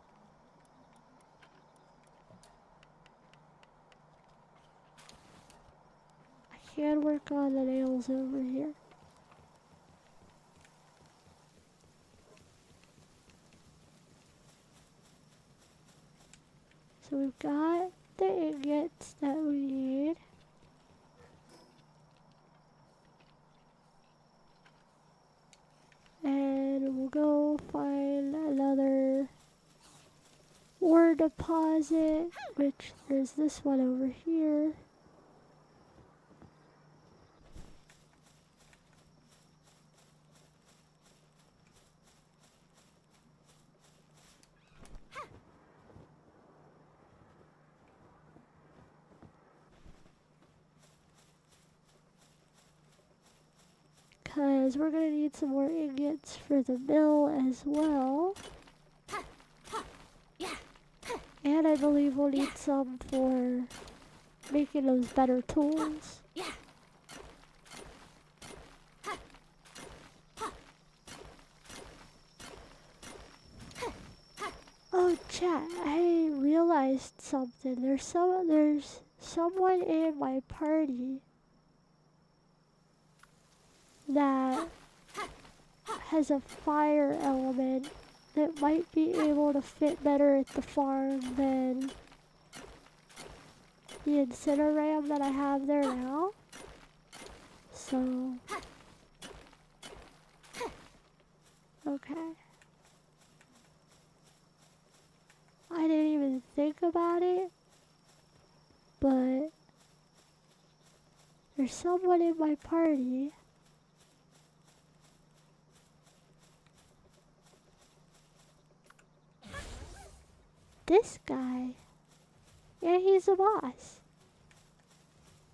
I can work on the nails over here. So we've got the ingots that we need. And we'll go find another ore deposit, which there's this one over here. Because we're going to need some more ingots for the mill as well. And I believe we'll need some for making those better tools. Oh, chat, I realized something. There's someone in my party that has a fire element that might be able to fit better at the farm than the incineram that I have there now. So, okay. I didn't even think about it, but there's someone in my party this guy, and he's a boss.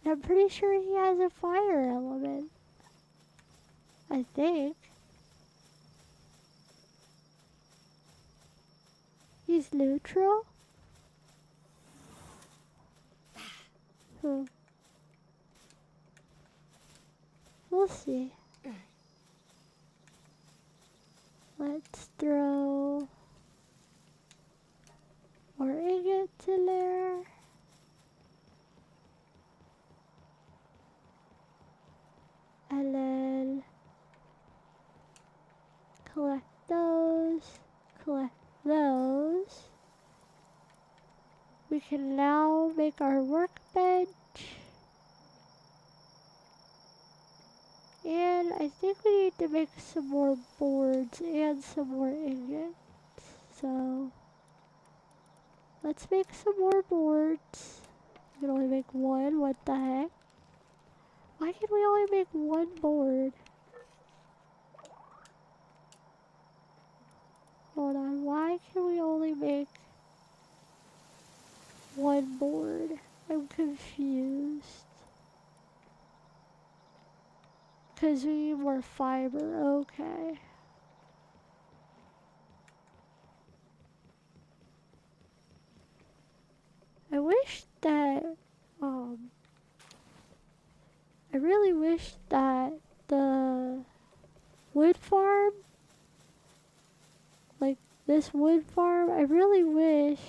And I'm pretty sure he has a fire element. I think. He's neutral? We'll see. Let's throw more ingots in there. And then collect those. Collect those. We can now make our workbench. And I think we need to make some more boards and some more ingots. So let's make some more boards. We can only make one, what the heck? Why can we only make one board? Hold on, why can we only make one board? I'm confused. Because we need more fiber, okay. I wish that, I really wish that the wood farm, like this wood farm, I really wish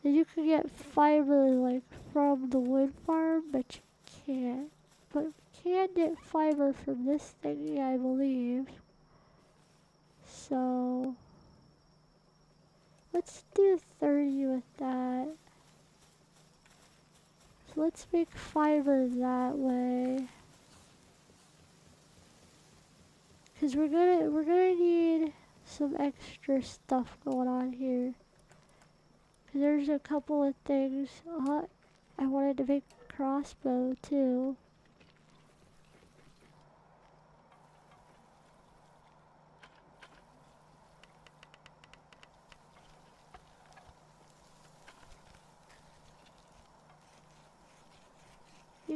that you could get fiber like from the wood farm, but you can't. But you can get fiber from this thingy, I believe. So let's do 30 with that. So let's make fiber that way. Cause we're gonna need some extra stuff going on here. Cause there's a couple of things. I wanted to make a crossbow too.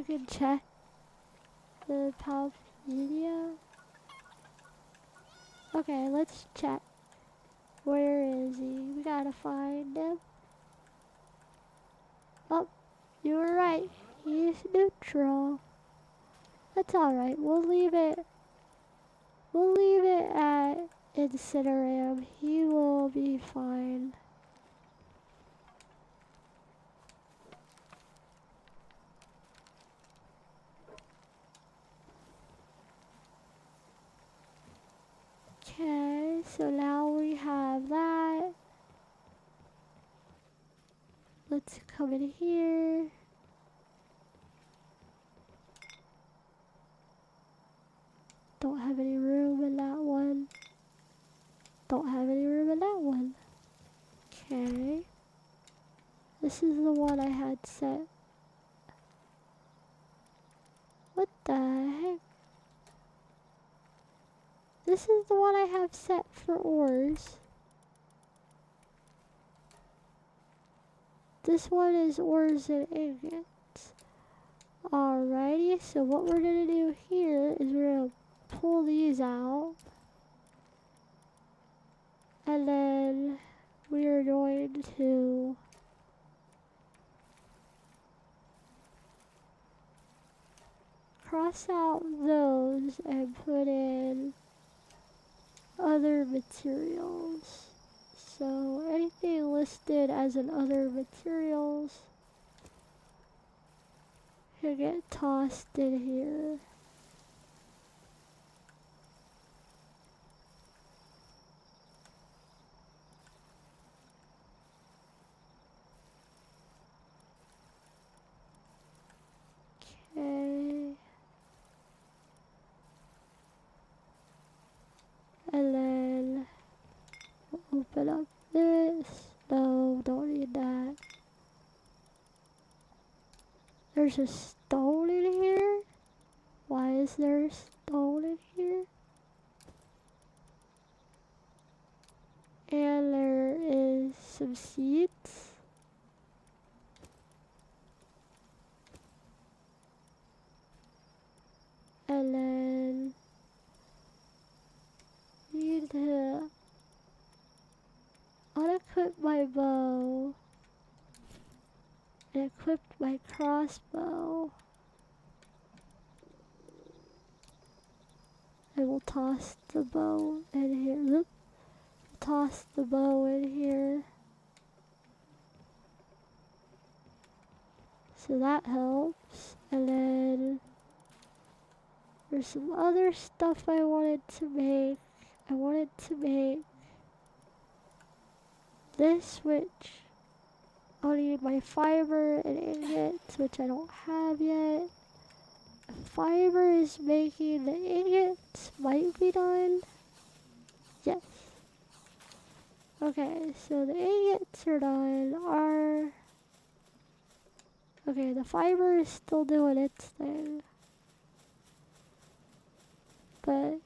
can check the palworld video. Okay, let's check. Where is he? We gotta find him. Oh, you were right. He's neutral. That's alright. We'll leave it at Incineram. He will be fine. Okay, so now we have that. Let's come in here. Don't have any room in that one. Don't have any room in that one. Okay. This is the one I had set. What the heck? This is the one I have set for ores. This one is ores and ingots. Alrighty, so what we're gonna do here is we're gonna pull these out. And then we are going to cross out those and put in other materials. So anything listed as an other materials can get tossed in here. Okay. And then we'll open up this. No, don't need that. There's a stone in here? Why is there a stone in here? And there is some seeds. And then need to unequip my bow and equip my crossbow. I will toss the bow in here. Oop. Toss the bow in here. So that helps. And then there's some other stuff I wanted to make. I wanted to make this, which I'll need my fiber and ingots, which I don't have yet. Fiber is making the ingots might be done. Yes. Okay, so the ingots are done. Okay, the fiber is still doing its thing. But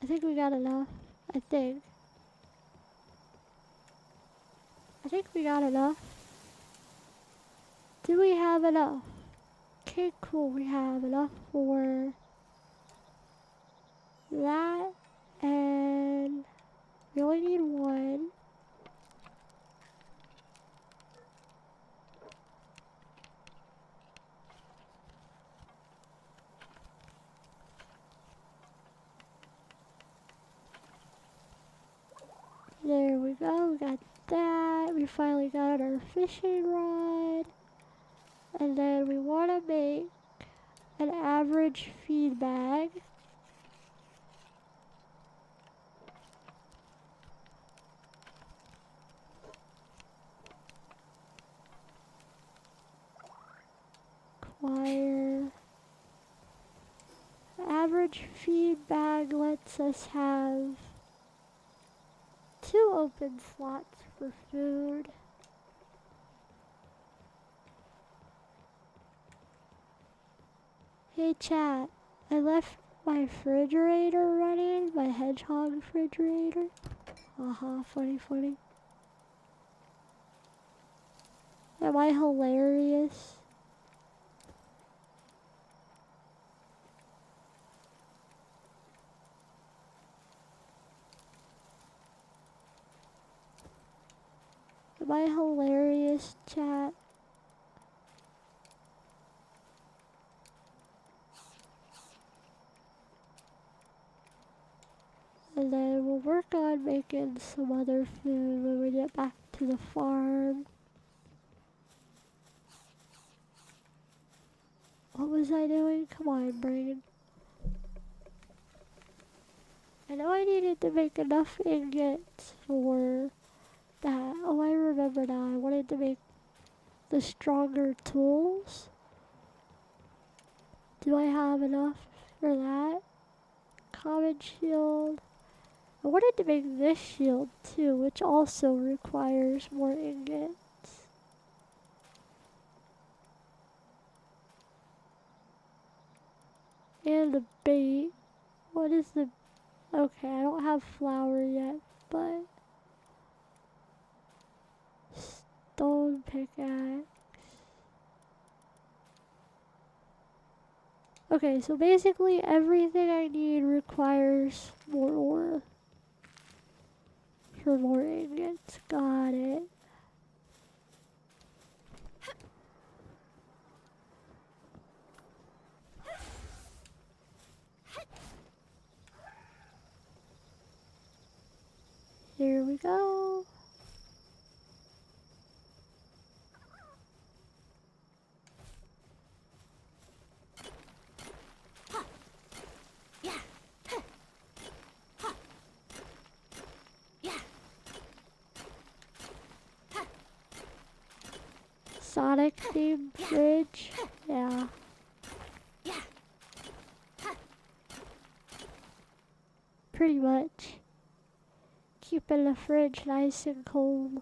I think we got enough. I think we got enough. Do we have enough? Okay, cool. We have enough for that. And we only need one. There we go, we got that. We finally got our fishing rod. And then we want to make an average feed bag. Acquire. Average feed bag lets us have 2 open slots for food. Hey chat, I left my refrigerator running, my hedgehog refrigerator. Haha, funny, funny. Am I hilarious? my hilarious chat. And then we'll work on making some other food when we get back to the farm. What was I doing? Come on, brain. I know I needed to make enough ingots for that. Oh, I remember now. I wanted to make the stronger tools. Do I have enough for that? Common shield. I wanted to make this shield too, which also requires more ingots. And the bait. What is the... Okay, I don't have flour yet, but... Stone pickaxe. Okay, so basically everything I need requires more ore. For more ingots. Got it. Here we go. Sonic themed fridge. Yeah. Pretty much. Keeping the fridge nice and cold.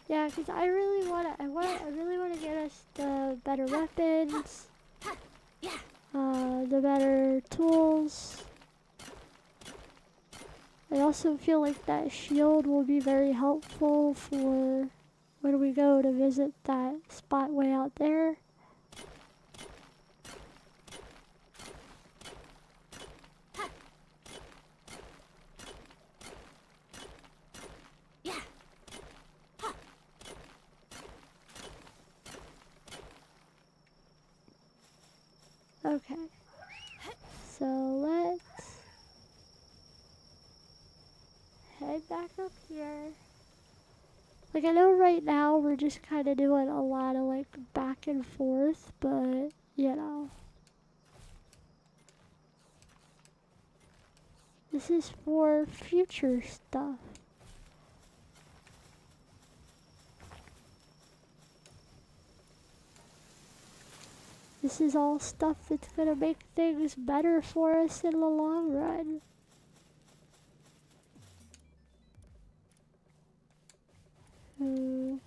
Yeah, because I really want to get us the better weapons, the better tools. I also feel like that shield will be very helpful for when we go to visit that spot way out there. Okay, so let's head back up here. Like, I know right now we're just kind of doing a lot of like back and forth, but you know, this is for future stuff. This is all stuff that's gonna make things better for us in the long run. And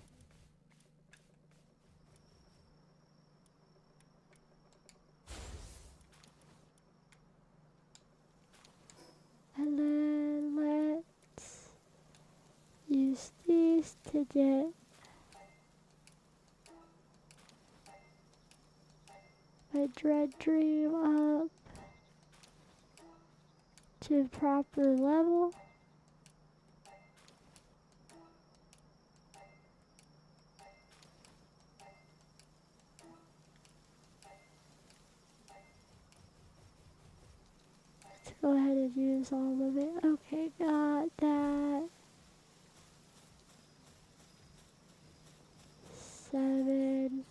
then let's use these to get my dread dream up to proper level. Let's go ahead and use all of it. Okay, got that. 7.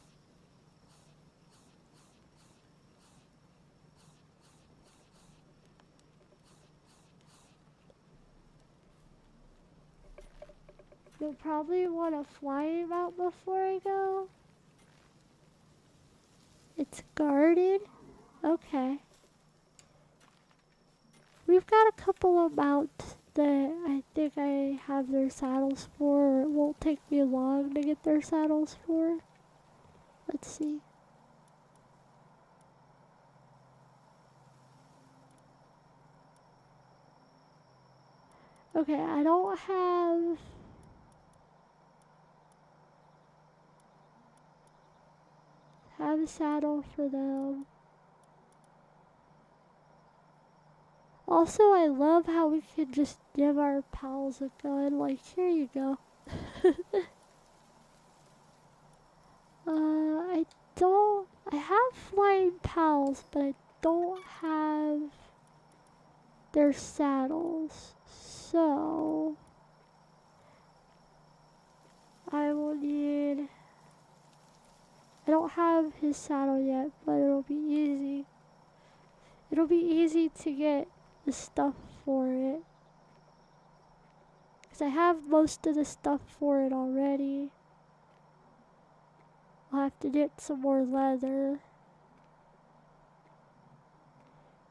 You'll probably want a flying mount before I go. It's guarded. Okay. We've got a couple of mounts that I think I have their saddles for, or it won't take me long to get their saddles for. Let's see. Okay, I don't have a saddle for them. Also, I love how we could just give our pals a gun. Like, here you go. I don't. I have flying pals, but I don't have their saddles. So, I will need. I don't have his saddle yet, but it'll be easy. It'll be easy to get the stuff for it. Because I have most of the stuff for it already. I'll have to get some more leather.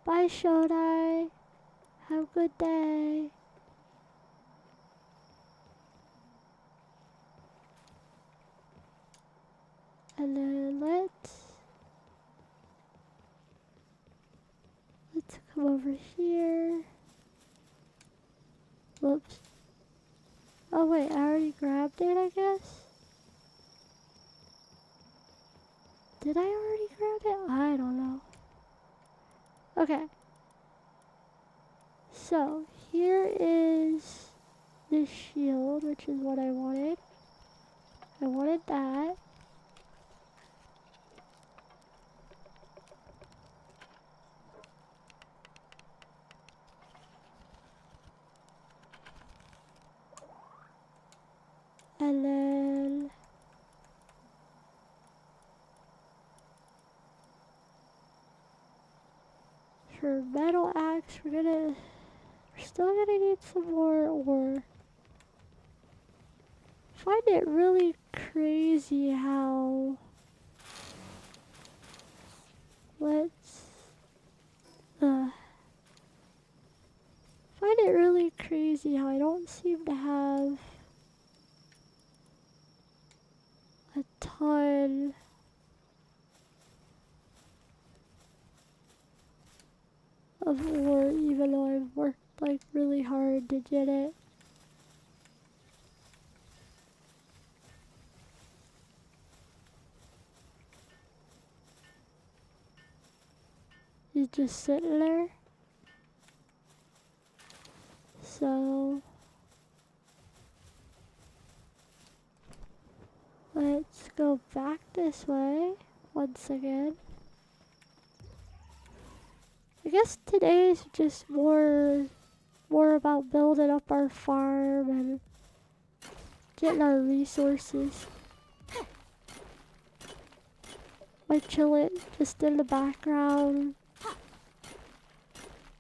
Bye, Shodai. Have a good day. And then let's come over here. Whoops. Oh wait, I already grabbed it, I guess. Did I already grab it? I don't know. Okay. So, here is the shield, which is what I wanted. I wanted that. And then for metal axe, we're still gonna need some more ore. I find it really crazy how find it really crazy how I don't seem to have a ton of ore, even though I've worked like really hard to get it. He's just sitting there. So let's go back this way once again. I guess today is just more about building up our farm and getting our resources. I chill it just in the background,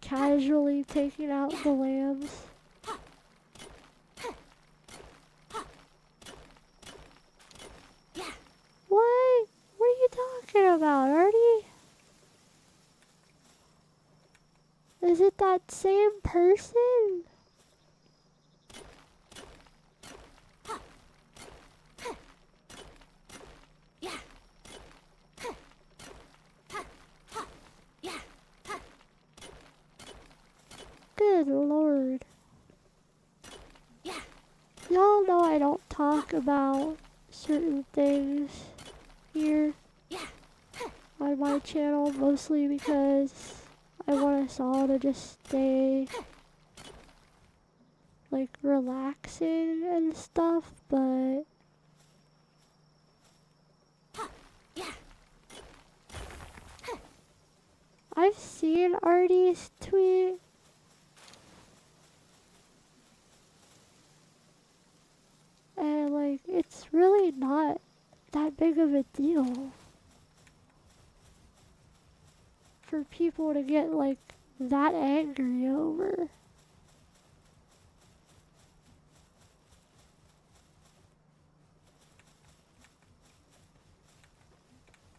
casually taking out the lambs. What? What are you talking about, Artie? Is it that same person? Good Lord. Y'all know I don't talk about certain things here on my channel, mostly because I want us all to just stay like relaxing and stuff, but I've seen Artie's tweet. And like, it's really not that big of a deal for people to get like that angry over.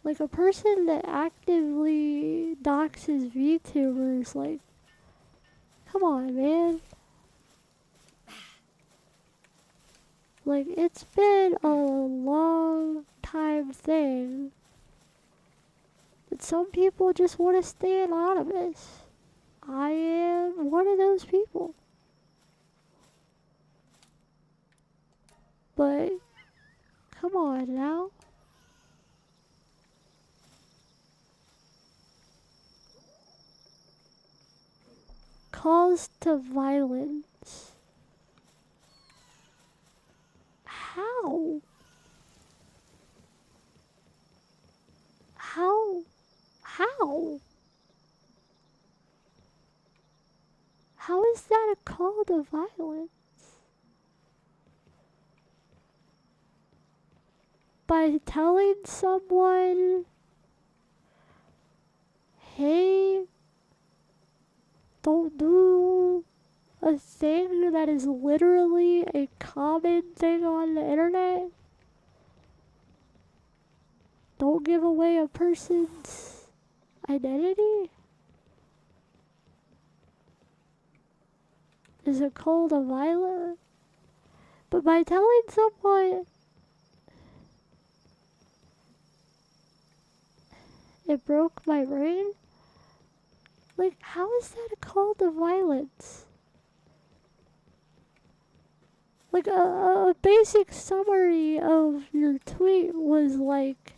Like a person that actively doxes VTubers, like, come on, man. Like, it's been a long lifetime thing. But some people just want to stay anonymous. I am one of those people. But, come on now. Calls to violence. How? How? How? How is that a call to violence? By telling someone, hey, don't do a thing that is literally a common thing on the internet. Don't give away a person's identity. Is a call to violence. But by telling someone it broke my brain, like, how is that a call to violence? Like, a basic summary of your tweet was like,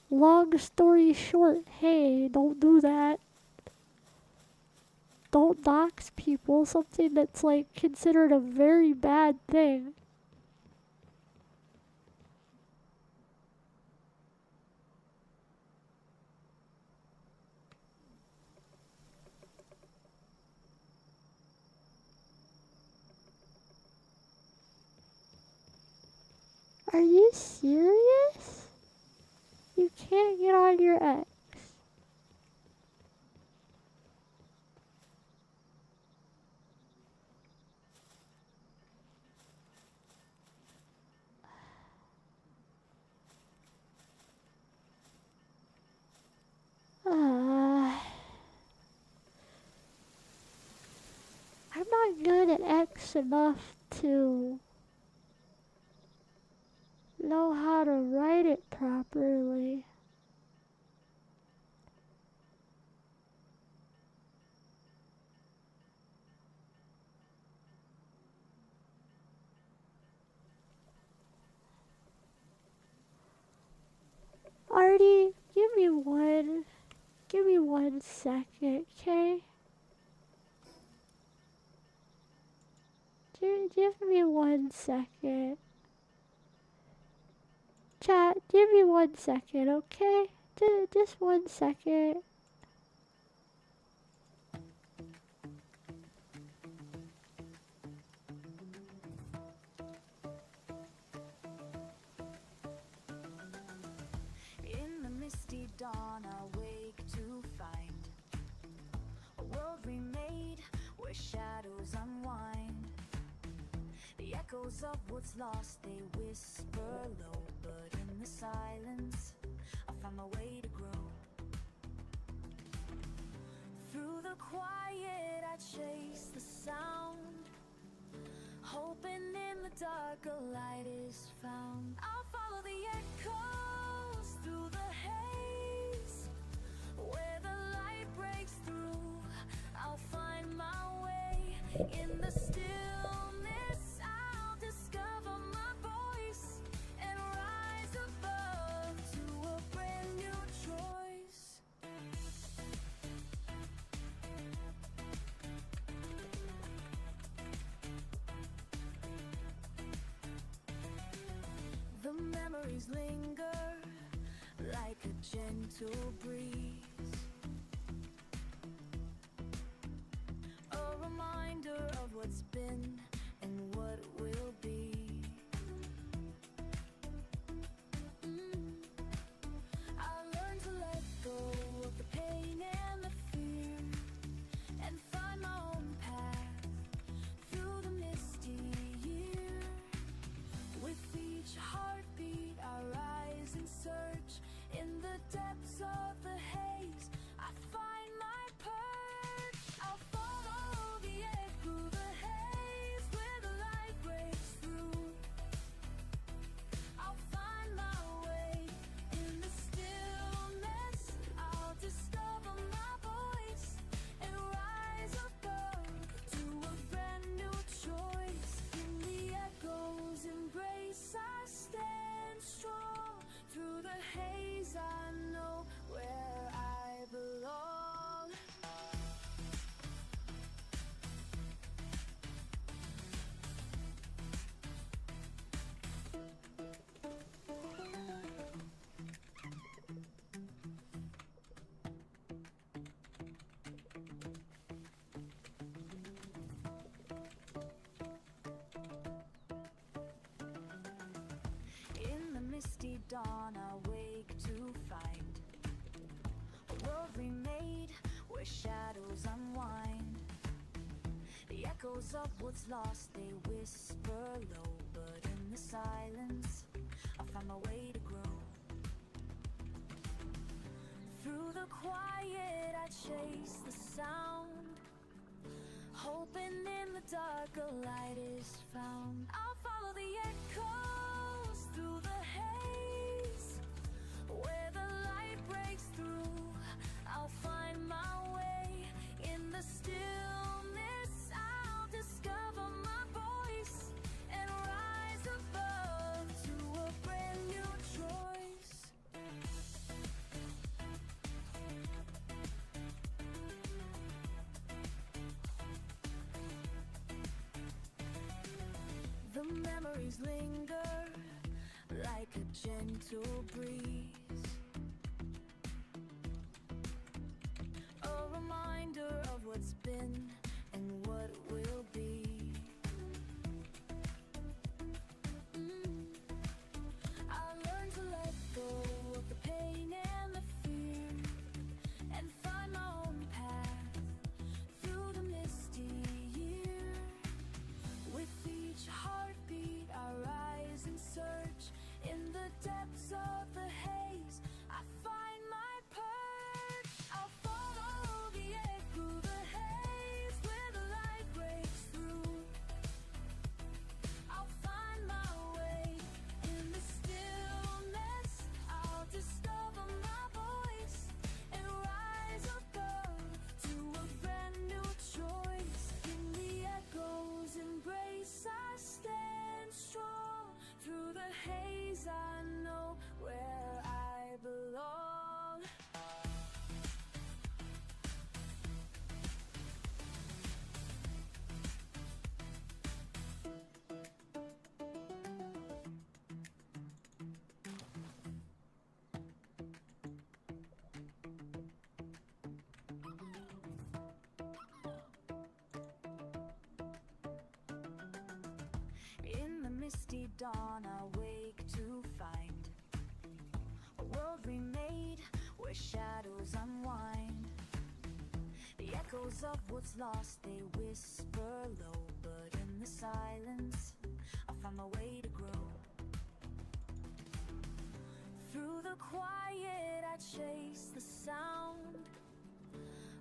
long story short, hey, don't do that. Don't dox people, something that's like considered a very bad thing. Are you serious? You can't get on your ex. I'm not good at X enough to know how to write it properly. Artie, give me one second, okay? Give me 1 second. Chat, give me 1 second, okay? Just 1 second. In the misty dawn, I wake to find a world remade where shadows unwind. The echoes of what's lost, they whisper low, but in the silence, I find my way to grow. Through the quiet, I chase the sound, hoping in the dark a light is found. I'll follow the echoes through the haze, where the light breaks through. I'll find my way in the stillness. I'll discover my voice and rise above to a brand new choice. The memories linger like a gentle breeze, a reminder of what's been and what will be. I learned to let go of the pain and the fear and find my own path through the misty year. With each heartbeat, I rise and search in the depths of the haze. I find my perch. I'll follow the edge through the haze. dawn, I wake to find a world remade where shadows unwind. The echoes of what's lost, they whisper low, but in the silence, I find my way to grow. Through the quiet, I chase the sound, hoping in the dark a light is found. I'll follow the echoes through the haze, where the light breaks through. I'll find my way in the stillness. I'll discover my voice and rise above to a brand new choice. The memories linger like a gentle breeze, a reminder of what's been and what will be. I learn to let go of the pain and the fear and find my own path through the misty year. With each heartbeat, I rise and search in the depths of the haze. I find my perch. I'll follow the edge through the haze where the light breaks through. I'll find my way in the stillness. I'll discover my voice and rise above to a brand new choice. In the echoes embrace, I stand strong. Through the haze, I know where I belong. In the misty dawn, I wake to find a world remade where shadows unwind. The echoes of what's lost, they whisper low, but in the silence, I find my way to grow. Through the quiet, I chase the sound,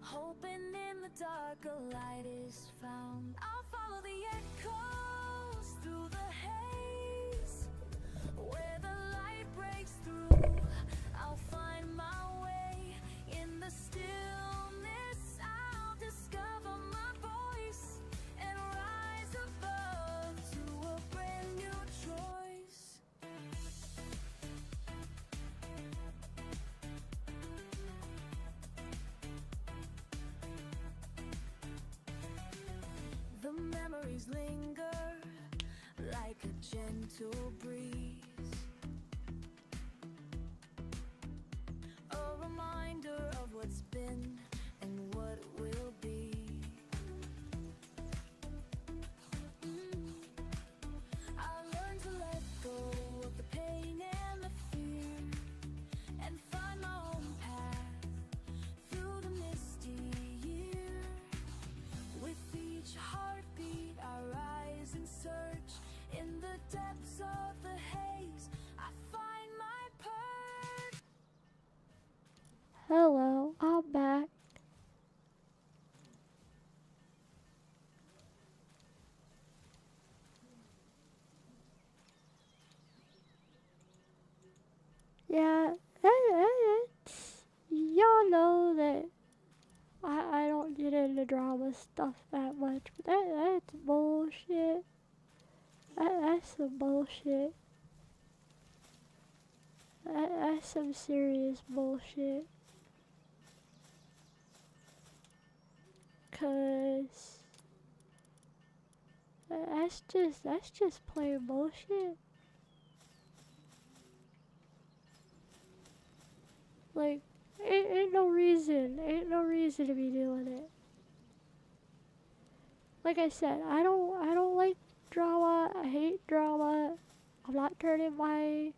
hoping in the dark a light is found. I'll follow the echoes through the haze, where the light breaks through. I'll find my way in the stillness. I'll discover my voice and rise above to a brand new choice. The memories linger like a gentle breeze, a reminder of what's been and what will be. I learn to let go of the pain and the fear and find my own path through the misty year. With each heartbeat, I rise and search in the depths of the haze. I find my perch. Hello, I'm back. Yeah, y'all know that I don't get into drama stuff that much, but that's bullshit. That's some bullshit. That's some serious bullshit. 'Cause that's just plain bullshit. Like, ain't no reason to be doing it. Like I said, I don't like drama. I hate drama. I'm not turning my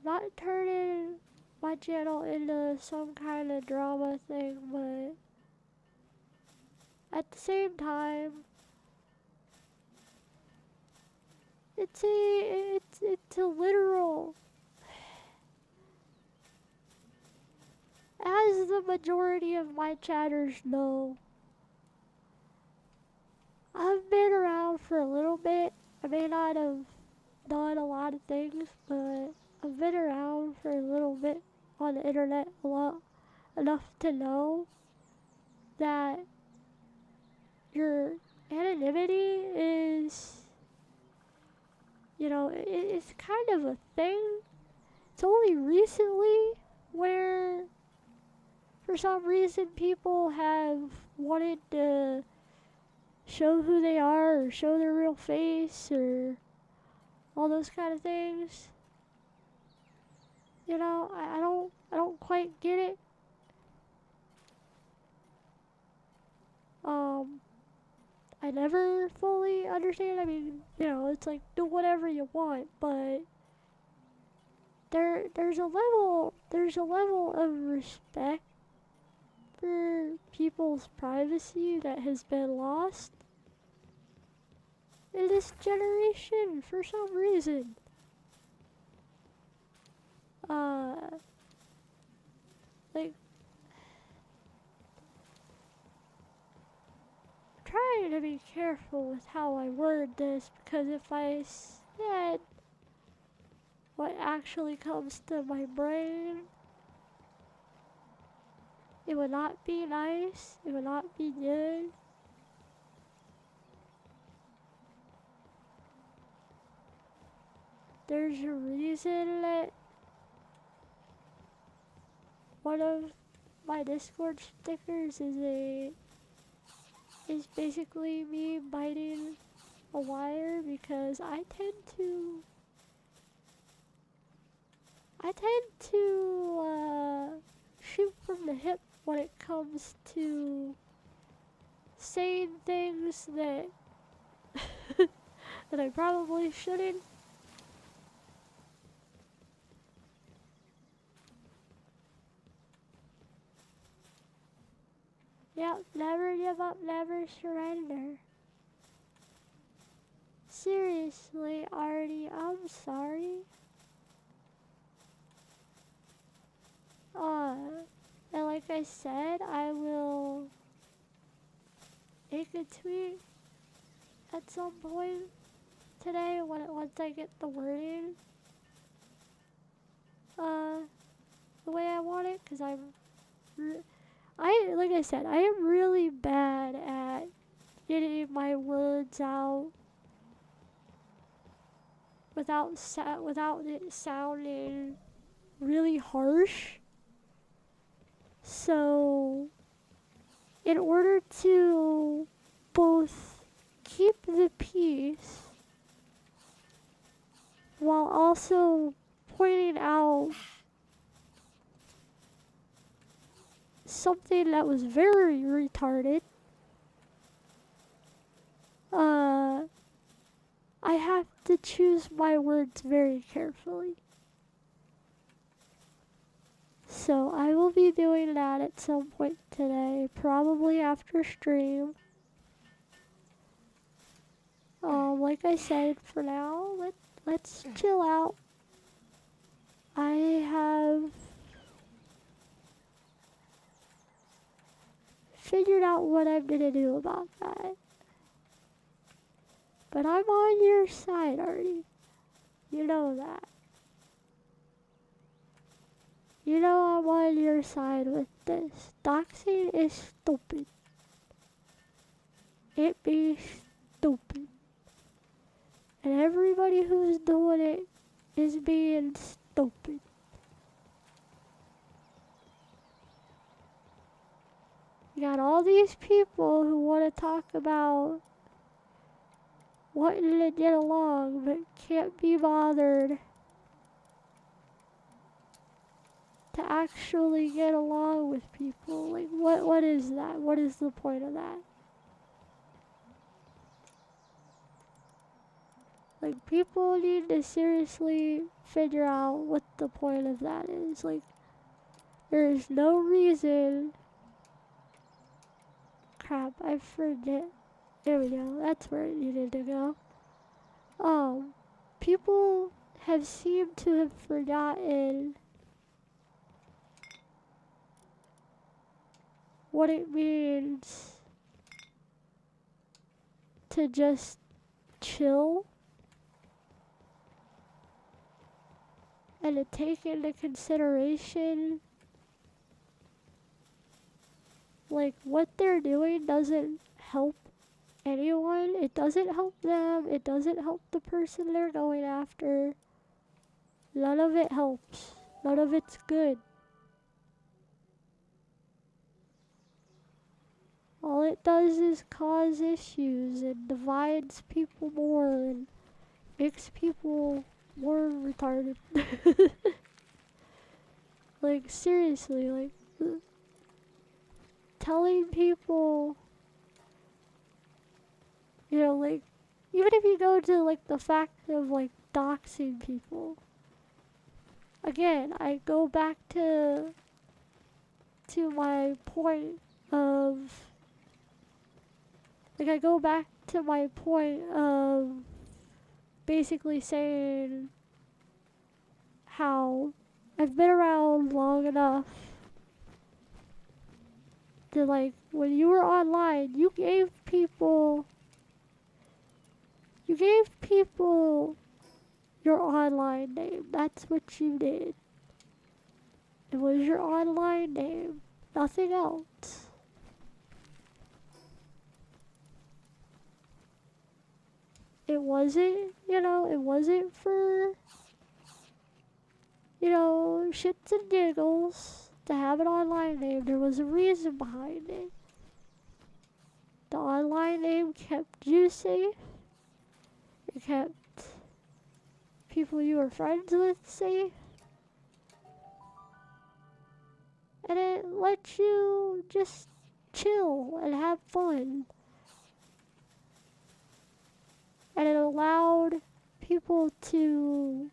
not turning my channel into some kind of drama thing, but at the same time, it's a literal, as the majority of my chatters know, I've been around for a little bit. I may not have done a lot of things, but I've been around for a little bit on the internet a lot, enough to know that your anonymity is, it's kind of a thing. It's only recently where, for some reason, people have wanted to show who they are or show their real face or all those kind of things. I don't quite get it. I never fully understand. I mean, it's like do whatever you want, but there's a level of respect for people's privacy that has been lost in this generation for some reason. Like, I'm trying to be careful with how I word this, because if I said what actually comes to my brain, it would not be nice, it would not be good. There's a reason that one of my Discord stickers is basically me biting a wire, because I tend to shoot from the hip when it comes to saying things that that I probably shouldn't. Yep, never give up, never surrender. Seriously, Artie, I'm sorry. And like I said, I will make a tweet at some point today once I get the wording the way I want it, because like I said, I am really bad at getting my words out without it sounding really harsh. So, in order to both keep the peace while also pointing out something that was very retarded, I have to choose my words very carefully. So I will be doing that at some point today, probably after stream. Like I said, for now, let's chill out. I have figured out what I'm gonna do about that. But I'm on your side, Artie. You know that. You know I'm on your side with this. Doxing is stupid. It be stupid. And everybody who's doing it is being stupid. You got all these people who want to talk about wanting to get along but can't be bothered to actually get along with people. Like, what is that? What is the point of that? Like, people need to seriously figure out what the point of that is. Like, there is no reason. Crap, I forget. There we go. That's where it needed to go. People have seemed to have forgotten what it means to just chill and to take into consideration like what they're doing doesn't help anyone. It doesn't help them. It doesn't help the person they're going after. None of it helps. None of it's good. All it does is cause issues and divides people more and makes people more retarded. Like, seriously, like, telling people, you know, like, even if you go to, like, the fact of, like, doxing people, again, I go back to my point of, like, I go back to my point of basically saying how I've been around long enough to, like, when you were online, you gave people your online name. That's what you did. It was your online name, nothing else. It wasn't, it wasn't for, shits and giggles to have an online name. There was a reason behind it. The online name kept you safe. It kept people you were friends with safe. And it let you just chill and have fun. And it allowed people to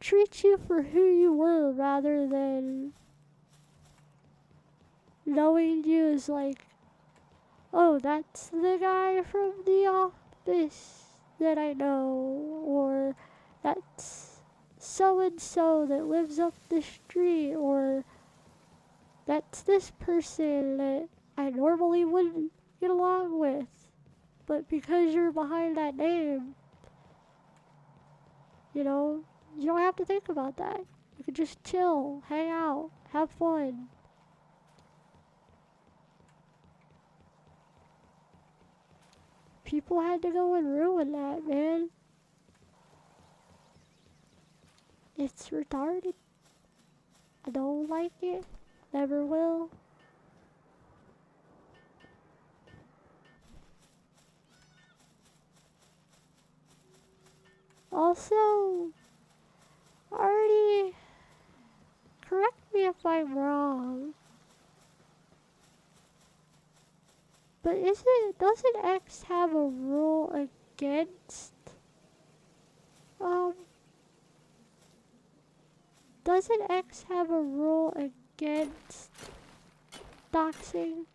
treat you for who you were rather than knowing you as like, oh, that's the guy from the office that I know, or that's so-and-so that lives up the street, or that's this person that I normally wouldn't get along with. But because you're behind that name, you don't have to think about that. You can just chill, hang out, have fun. People had to go and ruin that, man. It's retarded. I don't like it. Never will. Also, already, correct me if I'm wrong, but doesn't X have a rule against, doesn't X have a rule against doxing?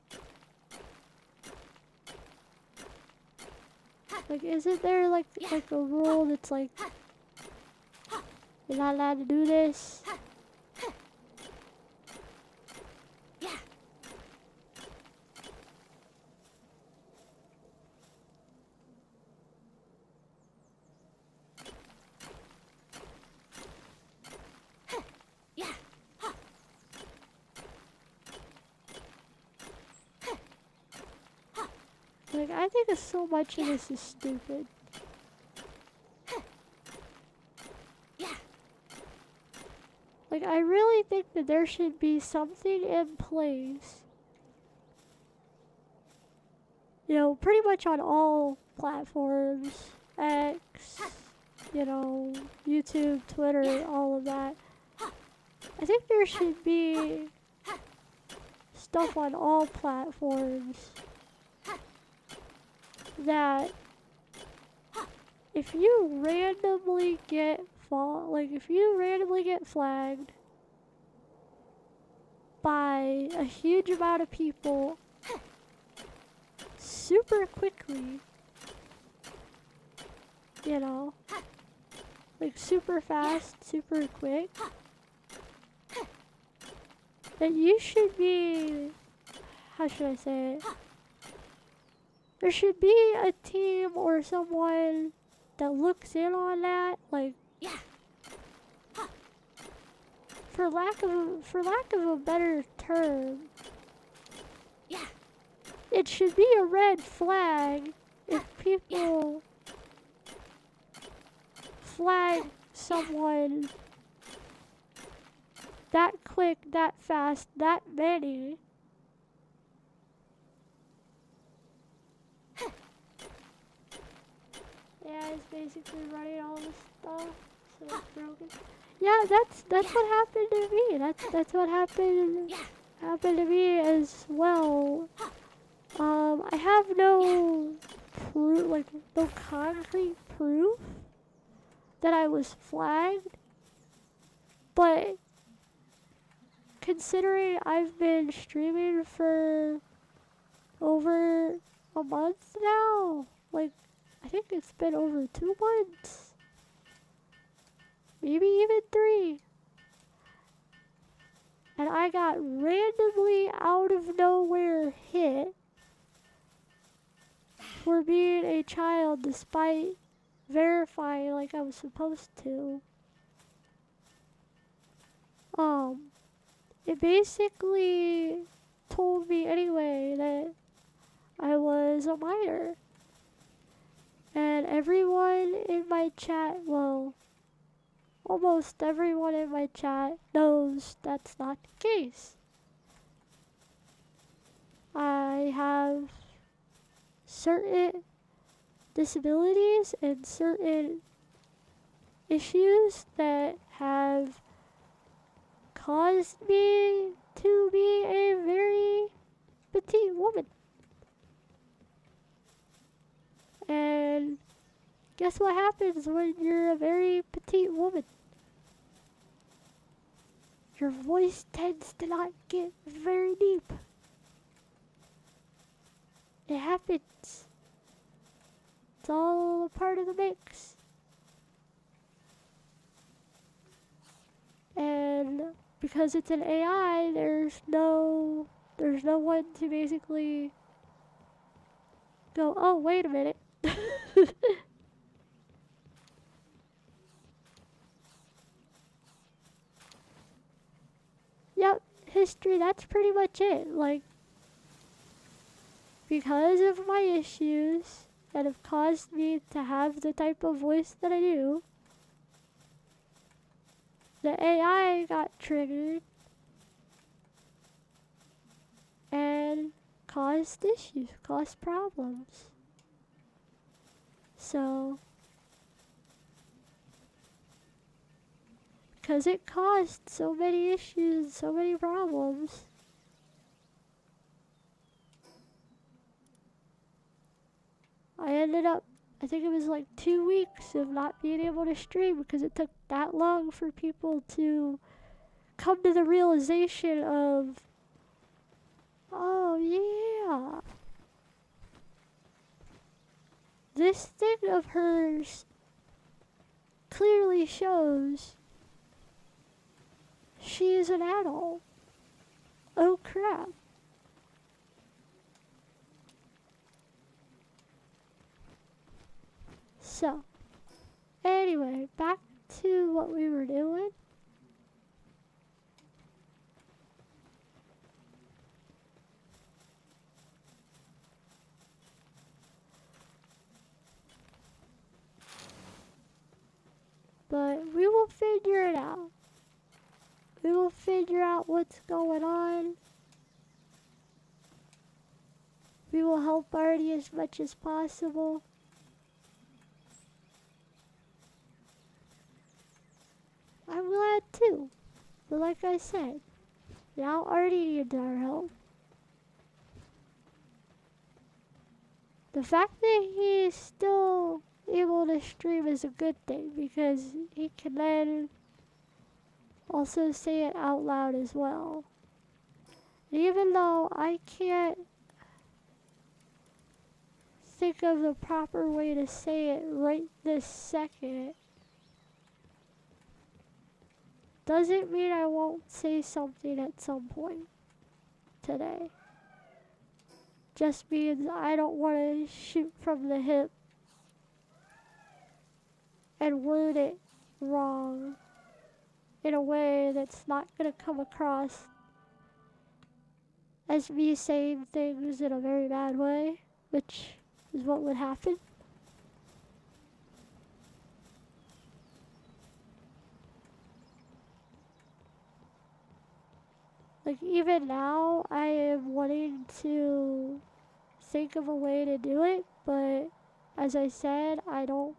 Like, isn't there like a rule that's like, you're not allowed to do this? Like, I think so much of this is stupid. Like, I really think that there should be something in place, pretty much on all platforms, X, YouTube, Twitter, all of that. I think there should be stuff on all platforms that if you randomly get if you randomly get flagged by a huge amount of people super quickly, you know, like super fast, super quick, then you should be, how should I say it? There should be a team or someone that looks in on that, like, for lack of a better term, it should be a red flag if people flag someone that quick, that fast, that many. Yeah, it's basically running all this stuff, so it's broken. Yeah, that's what happened to me. That's what happened to me as well. I have no proof, like no concrete proof that I was flagged, but considering I've been streaming for over a month now, like I think it's been over 2 months, maybe even 3. And I got randomly out of nowhere hit for being a child despite verifying like I was supposed to. It basically told me anyway that I was a minor. And everyone in my chat, well, almost everyone in my chat knows that's not the case. I have certain disabilities and certain issues that have caused me to be a very petite woman. And guess what happens when you're a very petite woman? Your voice tends to not get very deep. It happens. It's all a part of the mix. And because it's an AI, there's no one to basically go, oh, wait a minute. Yep, history, that's pretty much it. Like, because of my issues that have caused me to have the type of voice that I do, the AI got triggered and caused issues, caused problems. So, because it caused so many issues, so many problems, I ended up, I think it was like 2 weeks of not being able to stream because it took that long for people to come to the realization of, oh yeah, this thing of hers clearly shows she is an adult. Oh crap. So, anyway, back to what we were doing. But we will figure it out. We will figure out what's going on. We will help Artie as much as possible. I'm glad too. But like I said, now Artie needs our help. The fact that he is still able to the stream is a good thing because he can then also say it out loud as well. And even though I can't think of the proper way to say it right this second, doesn't mean I won't say something at some point today. Just means I don't want to shoot from the hip and word it wrong in a way that's not going to come across as me saying things in a very bad way, which is what would happen. Like, even now, I am wanting to think of a way to do it, but as I said, I don't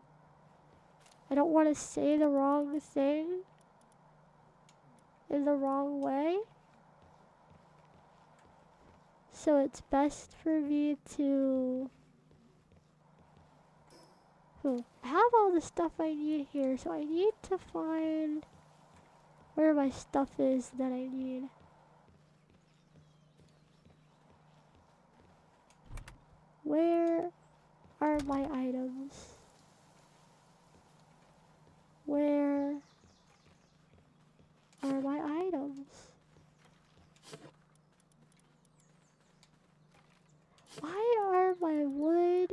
want to say the wrong thing in the wrong way. So it's best for me to I have all the stuff I need here, so I need to find where my stuff is that I need. Where are my items? Where are my items? Why are my wood?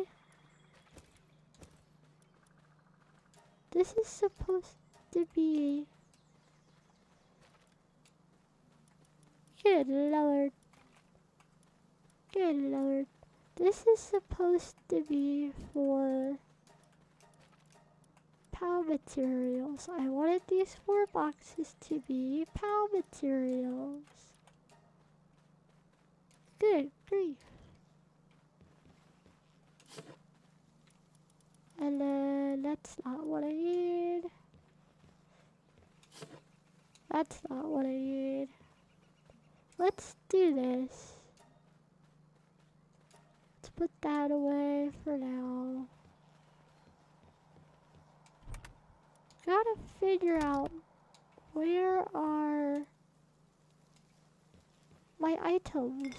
This is supposed to be... Good lord. Good lord. This is supposed to be for PAL materials. I wanted these 4 boxes to be PAL materials. Good grief. And then that's not what I need. That's not what I need. Let's do this. Let's put that away for now. Gotta figure out where are my items.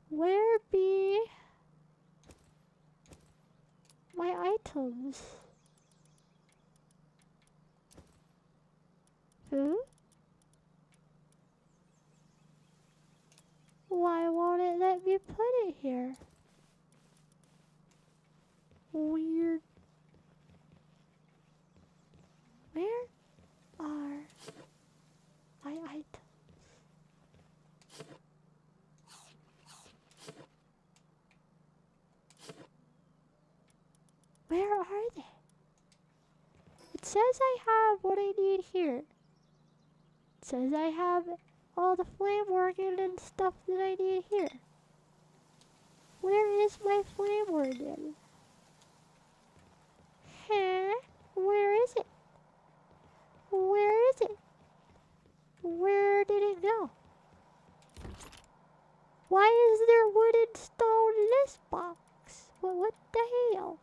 Where be my items? Why won't it let me put it here? Weird. Where are my items? Where are they? It says I have what I need here. It says I have all the flame organ and stuff that I need here. Where is my flame organ? Huh? Where is it? Where is it? Where did it go? Why is there wood and stone in this box? What the hell?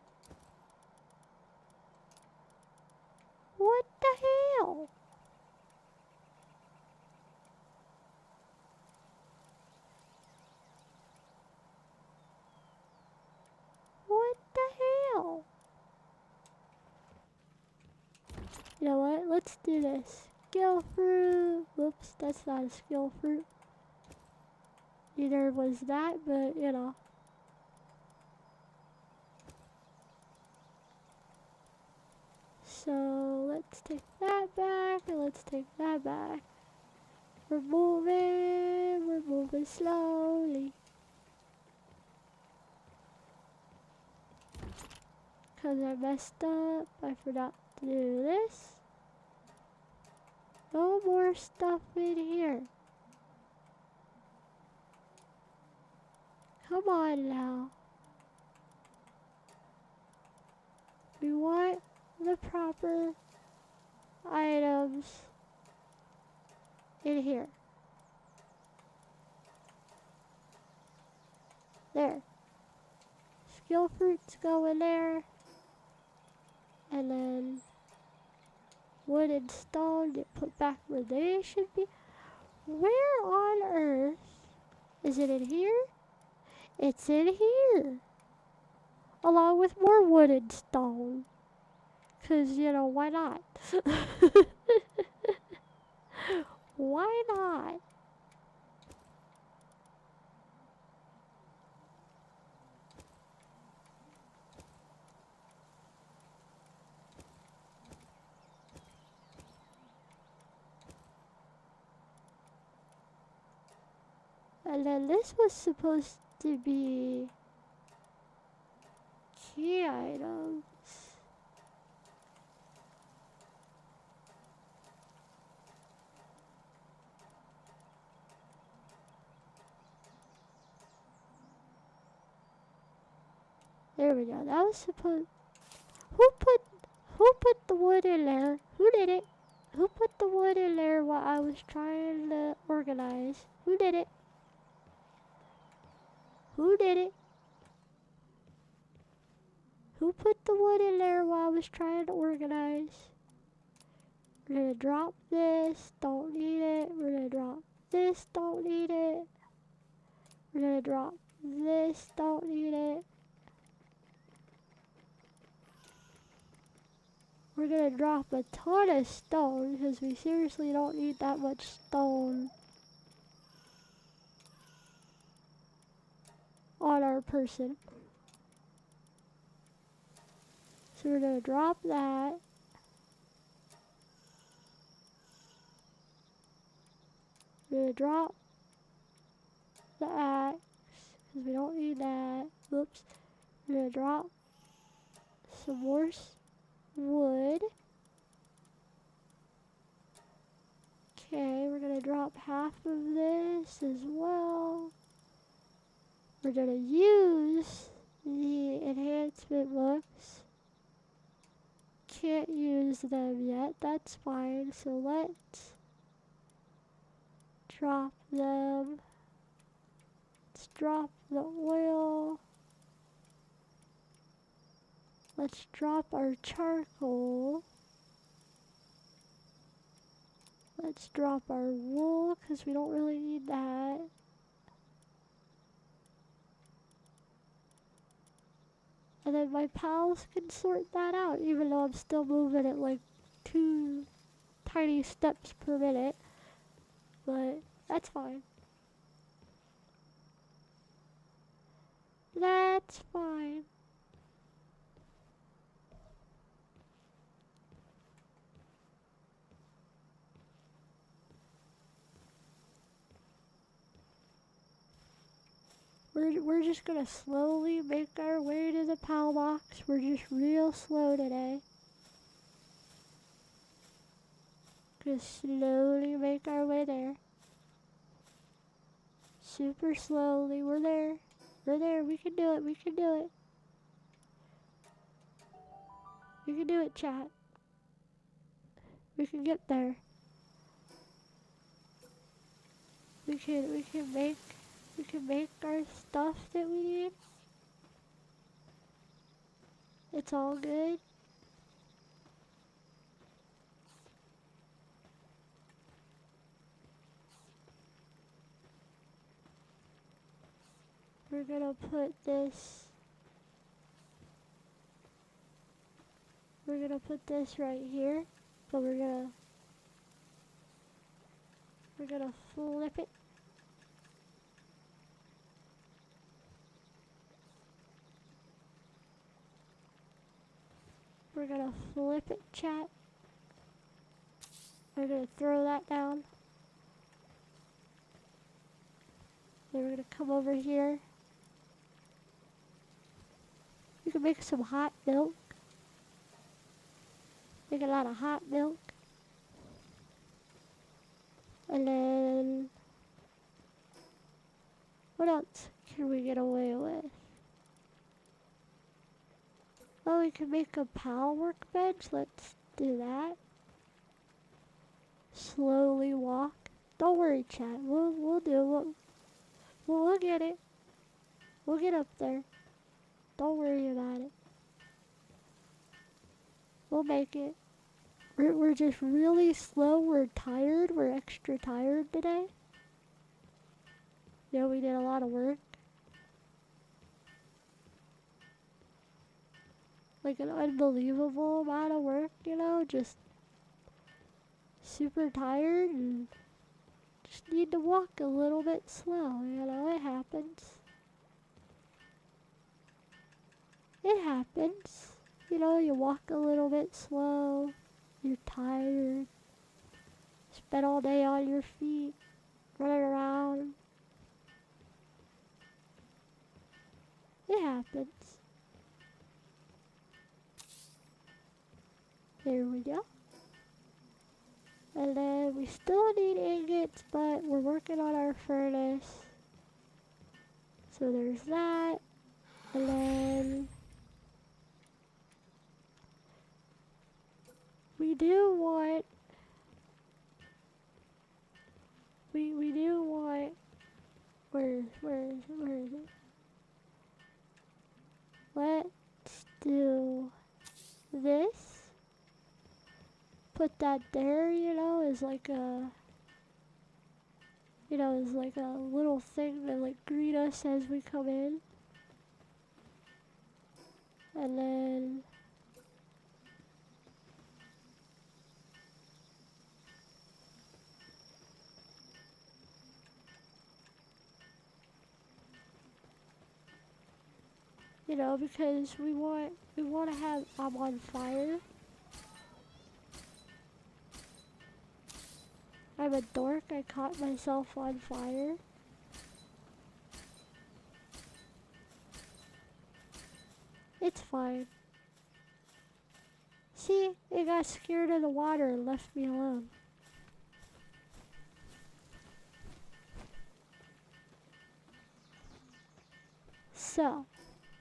What the hell? What the hell? You know what? Let's do this. Skill fruit. Whoops, that's not a skill fruit. Neither was that, but you know. So let's take that back and let's take that back. We're moving slowly. Cause I messed up, I forgot to do this. No more stuff in here. Come on now. We want the proper items in here. There. skill fruits go in there. And then wood and stone get put back where they should be. Where on earth is it in here? It's in here. Along with more wood and stone. 'Cause, you know, why not? Why not? And then this was supposed to be key items. There we go. That was supposed. Who put the wood in there? Who did it? Who put the wood in there while I was trying to organize? Who did it? Who did it? Who put the wood in there while I was trying to organize? We're gonna drop this, don't need it. We're gonna drop this, don't need it. We're gonna drop this, don't need it. We're gonna drop a ton of stone because we seriously don't need that much stone on our person. So we're gonna drop that. We're gonna drop the axe because we don't need that. Oops. We're gonna drop some more wood. Okay, we're gonna drop half of this as well. We're gonna use the enhancement books. Can't use them yet, that's fine. So let's drop them. Let's drop the oil. Let's drop our charcoal. Let's drop our wool because we don't really need that. And then my pals can sort that out, even though I'm still moving at like 2 tiny steps per minute. But that's fine. That's fine. We're just gonna slowly make our way to the PAL box. We're just real slow today. Gonna slowly make our way there. Super slowly. We're there. We're there. We can do it. We can do it. We can do it, chat. We can get there. We can make our stuff that we need. It's all good. We're gonna put this. We're gonna put this right here, but we're gonna flip it. We're gonna flip it, chat. We're gonna throw that down. Then we're gonna come over here. We can make some hot milk. Make a lot of hot milk. And then, what else can we get away with? Oh, we can make a PAL workbench. Let's do that. Slowly walk. Don't worry, chat. We'll get it. We'll get up there. Don't worry about it. We'll make it. We're just really slow. We're tired. We're extra tired today. Yeah, we did a lot of work. Like an unbelievable amount of work, you know, just super tired and just need to walk a little bit slow, you know, it happens. It happens. You know, you walk a little bit slow, you're tired, spent all day on your feet, running around. It happens. There we go. And then we still need ingots, but we're working on our furnace. So there's that. And then we do want we do want where is it? Let's do this. Put that there, you know, as like a as like a little thing to like greet us as we come in. And then because we want to have I'm on fire. I'm a dork, I caught myself on fire. It's fine. See, it got scared of the water and left me alone. So,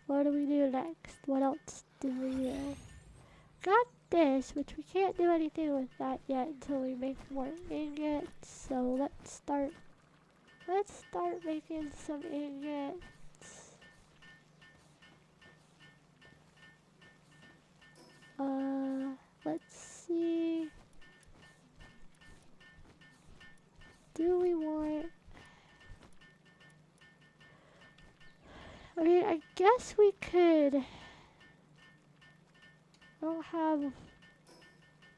what do we do next? What else do we do? Got this, which we can't do anything with that yet until we make more ingots. So let's start making some ingots. Let's see. Do we want... I mean, I guess we could... I don't have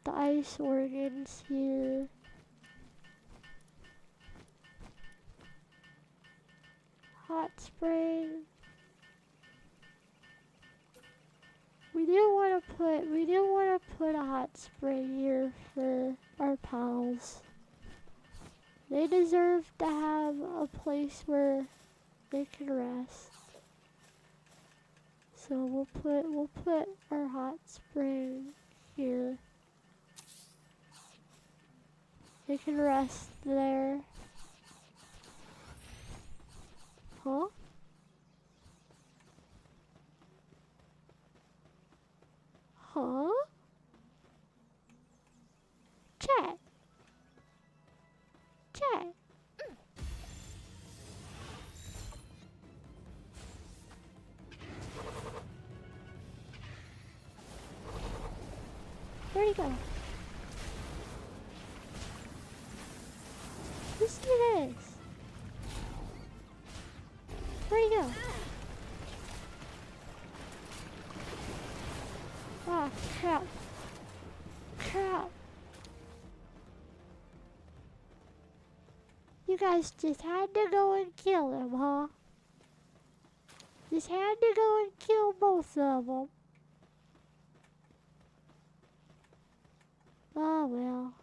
the ice organs here. Hot spring. We do want to put a hot spring here for our pals. They deserve to have a place where they can rest. So we'll put our hot spring here. They can rest there. Huh? Huh? Chat. Chat. Where'd he go? Who's this? Where'd he go? Ah, crap. Crap. You guys just had to go and kill him, huh? Just had to go and kill both of them. Oh well.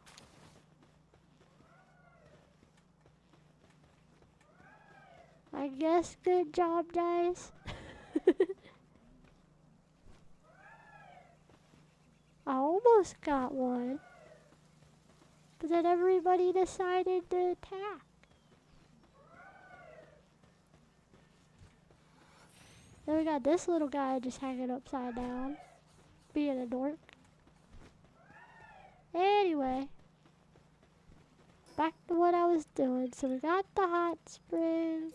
I guess good job, guys. I almost got one. But then everybody decided to attack. Then we got this little guy just hanging upside down, being a dork. Anyway, back to what I was doing. So we got the hot spring.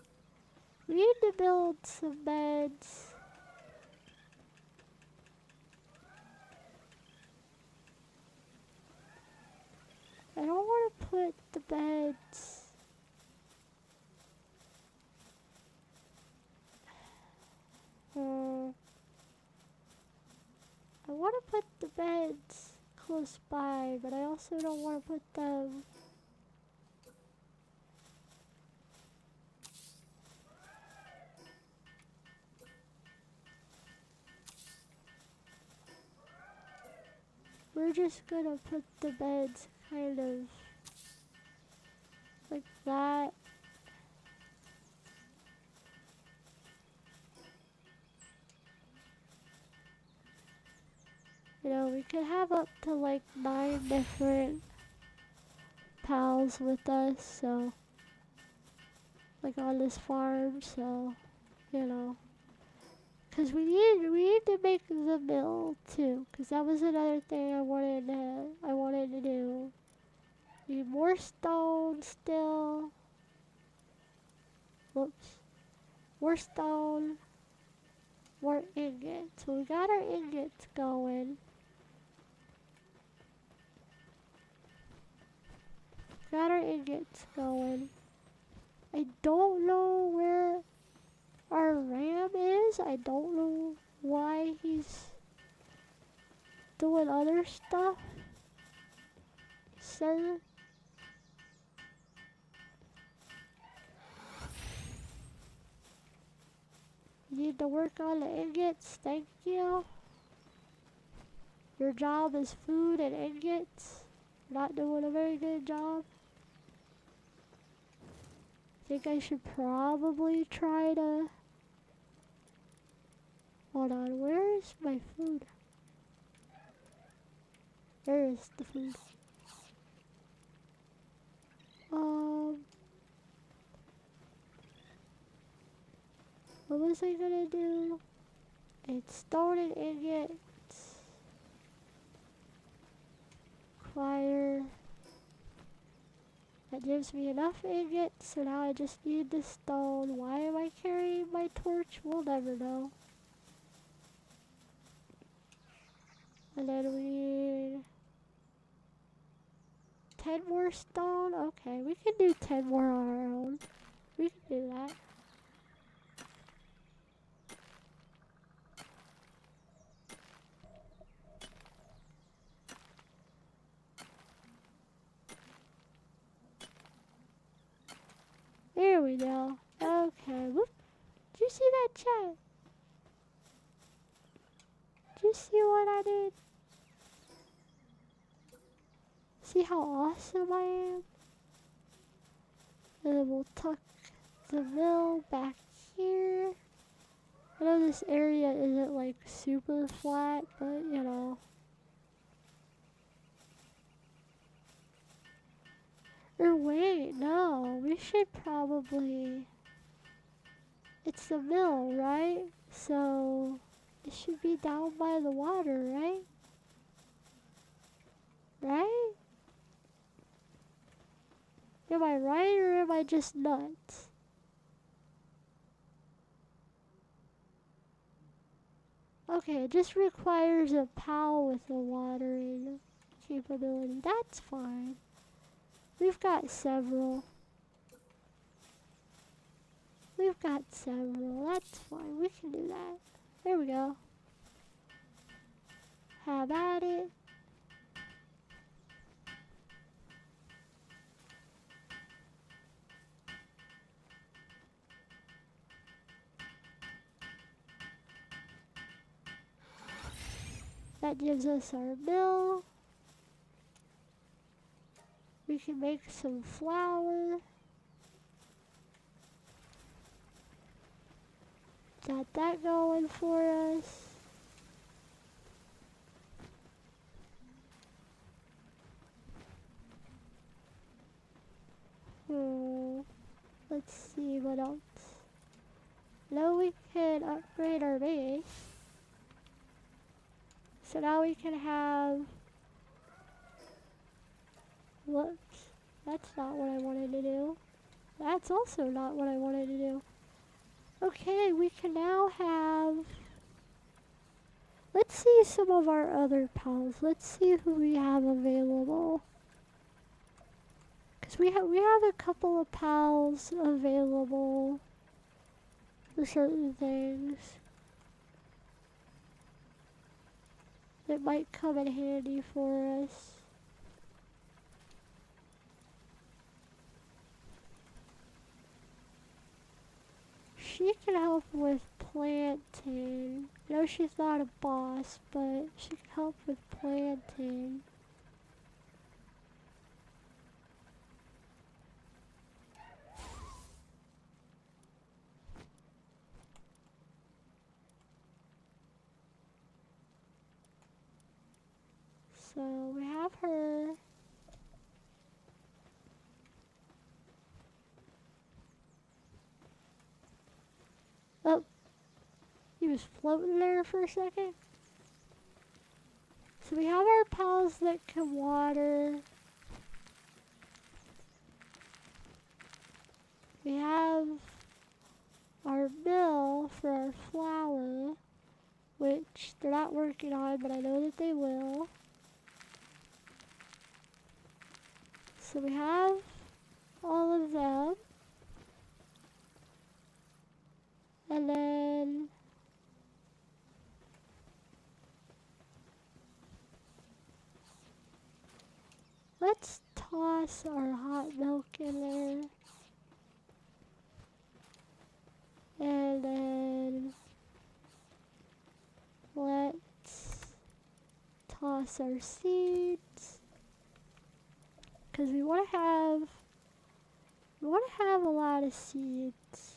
We need to build some beds. I don't want to put the beds. I want to put the beds close by, but I also don't want to put them. We're just gonna put the beds kind of like that. You know, we could have up to like 9 different pals with us, so like on this farm, so you know. Cause we need to make the mill too, cause that was another thing I wanted to do. Need more stone still. Whoops. More stone. More ingots. So we got our ingots going. Got our ingots going. I don't know where our ram is. I don't know why he's doing other stuff. Sir. You need to work on the ingots. Thank you. Your job is food and ingots. You're not doing a very good job. I think I should probably try to... Hold on, where is my food? There is the food. What was I gonna do? It's stone and ingots. Fire. That gives me enough ingots, so now I just need the stone. Why am I carrying my torch? We'll never know. And then we need 10 more stone. Okay, we can do 10 more on our own. We can do that. There we go. Okay. Whoop. Did you see that chat? Did you see what I did? See how awesome I am? And then we'll tuck the mill back here. I know this area isn't like super flat, but you know. Or wait, no, we should probably... It's the mill, right? So, it should be down by the water, right? Right? Am I right or am I just nuts? Okay, it just requires a pal with a watering capability. That's fine. We've got several. We've got several. That's fine. We can do that. There we go. Have at it. That gives us our mill. We can make some flour. Got that going for us. Let's see what else. Now we can upgrade our base. So now we can have... Whoops. That's not what I wanted to do. That's also not what I wanted to do. Okay, we can now have... Let's see some of our other pals. Let's see who we have available. So we have a couple of pals available for certain things that might come in handy for us. She can help with planting. I know she's not a boss, but she can help with planting. So we have her. Oh, he was floating there for a second. So we have our pals that can water. We have our mill for our flour, which they're not working on, but I know that they will. So we have all of them. And then let's toss our hot milk in there. And then let's toss our seeds. Cause we wanna have a lot of seeds.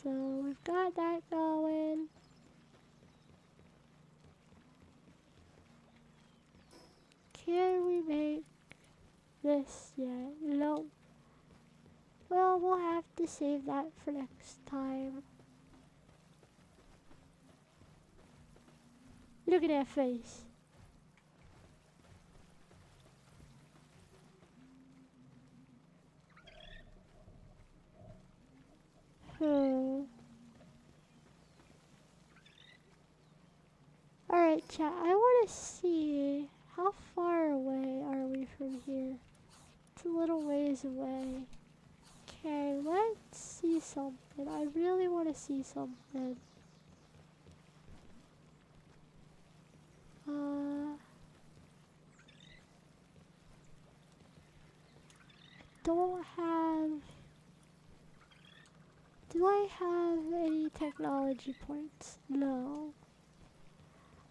So we've got that going. Can we make this yet? No. Well, we'll have to save that for next time. Look at that face. Alright, chat, I want to see how far away are we from here? It's a little ways away. Okay, let's see something. I really want to see something. Don't have... Do I have any technology points? No.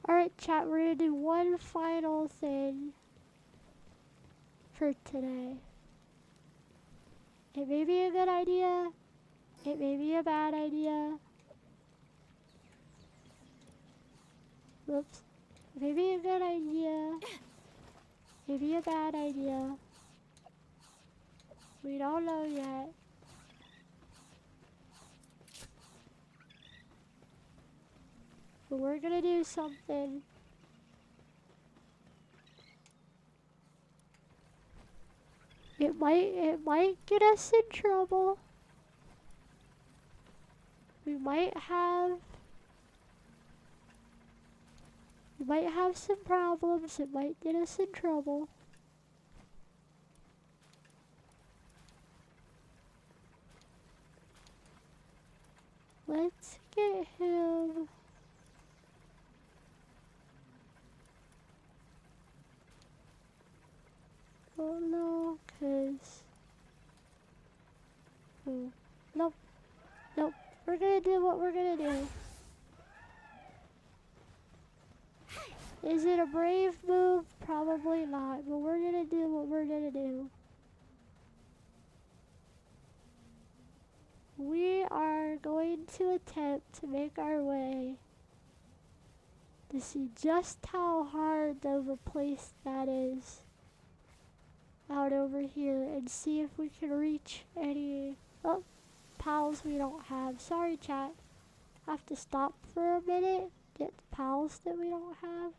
Alright, chat, we're gonna do one final thing for today. It may be a good idea. It may be a bad idea. Whoops. It may be a good idea. Maybe a bad idea. We don't know yet. But we're gonna do something. It might get us in trouble. We might have some problems. It might get us in trouble. Let's get him. Oh no, cause nope. We're gonna do what we're gonna do. Is it a brave move? Probably not, but we're gonna do what we're gonna do. We are going to attempt to make our way to see just how hard of a place that is out over here and see if we can reach any pals we don't have. Sorry, chat. Have to stop for a minute, get the pals that we don't have.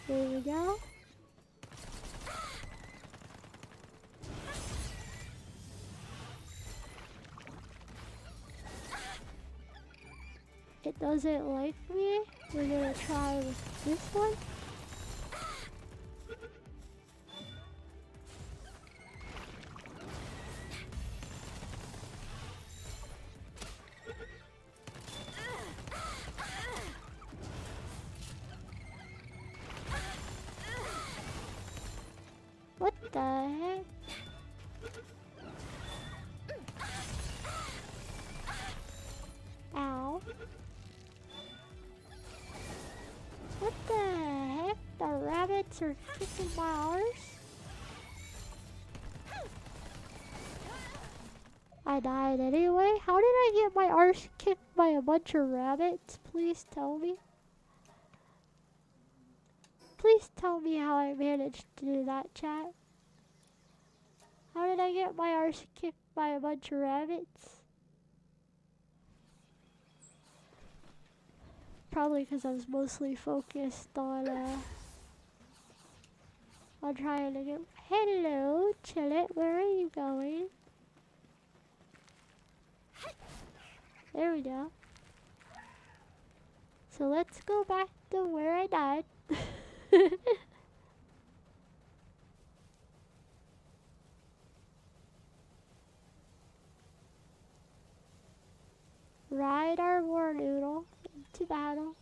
There we go. It doesn't like me. We're gonna try with this one. What the heck? Ow. What the heck? The rabbits are kicking my arse? I died anyway. How did I get my arse kicked by a bunch of rabbits? Please tell me. Please tell me how I managed to do that, chat. How did I get my arse kicked by a bunch of rabbits? Probably because I was mostly focused on trying to get... Hello, Chillet, where are you going? There we go. So let's go back to where I died. Ride our war noodle into battle.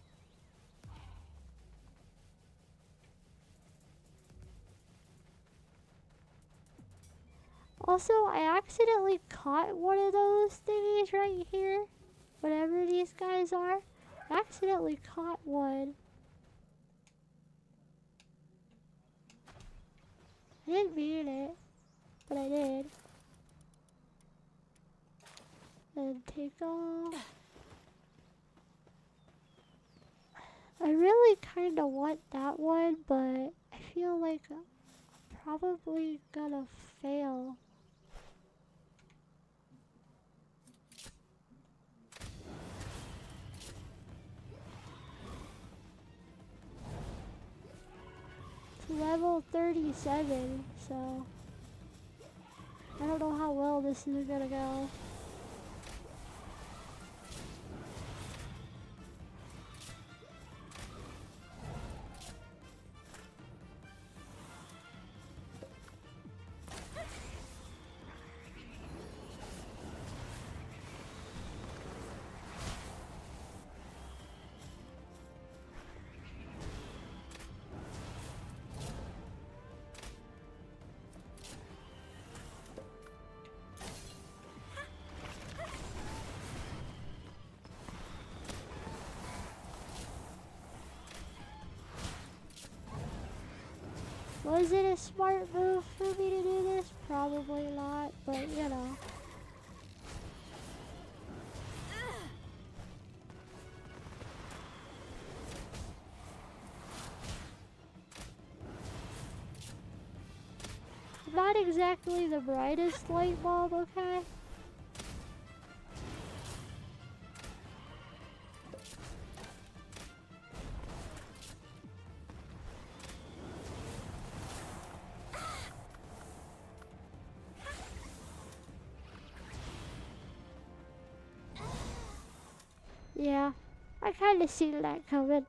Also, I accidentally caught one of those thingies right here. Whatever these guys are. I accidentally caught one. I didn't mean it, but I did. And take off. I really kind of want that one, but I feel like I'm probably gonna fail. It's level 37, so I don't know how well this is gonna go. Was it a smart move for me to do this? Probably not, but you know. Not exactly the brightest light bulb, okay? Yeah, I kinda seen that coming.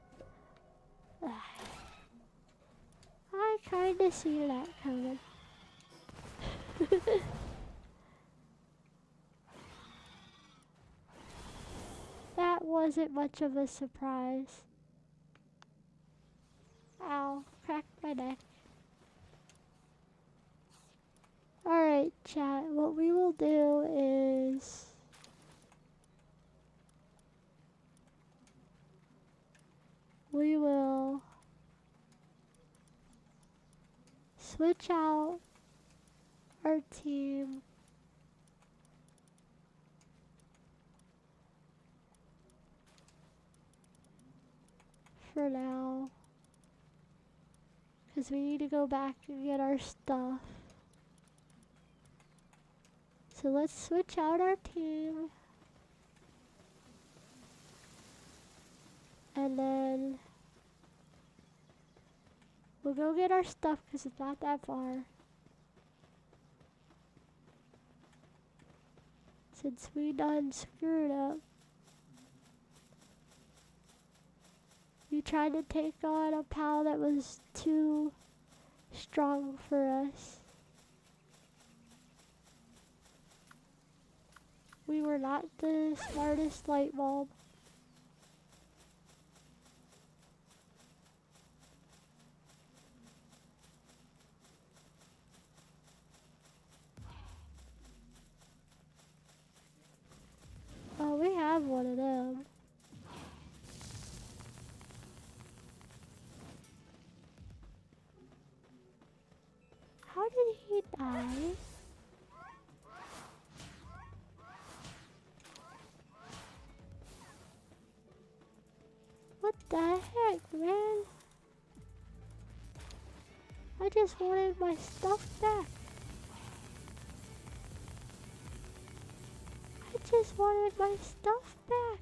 I kinda seen that coming. That wasn't much of a surprise. Ow, cracked my neck. Alright, chat, what we will do is... we will switch out our team for now, because we need to go back and get our stuff. So let's switch out our team, and then We'll go get our stuff because it's not that far. Since we done screwed up. We tried to take on a pal that was too strong for us. We were not the smartest light bulb. Oh, we have one of them. How did he die? What the heck, man? I just wanted my stuff back. I just wanted my stuff back.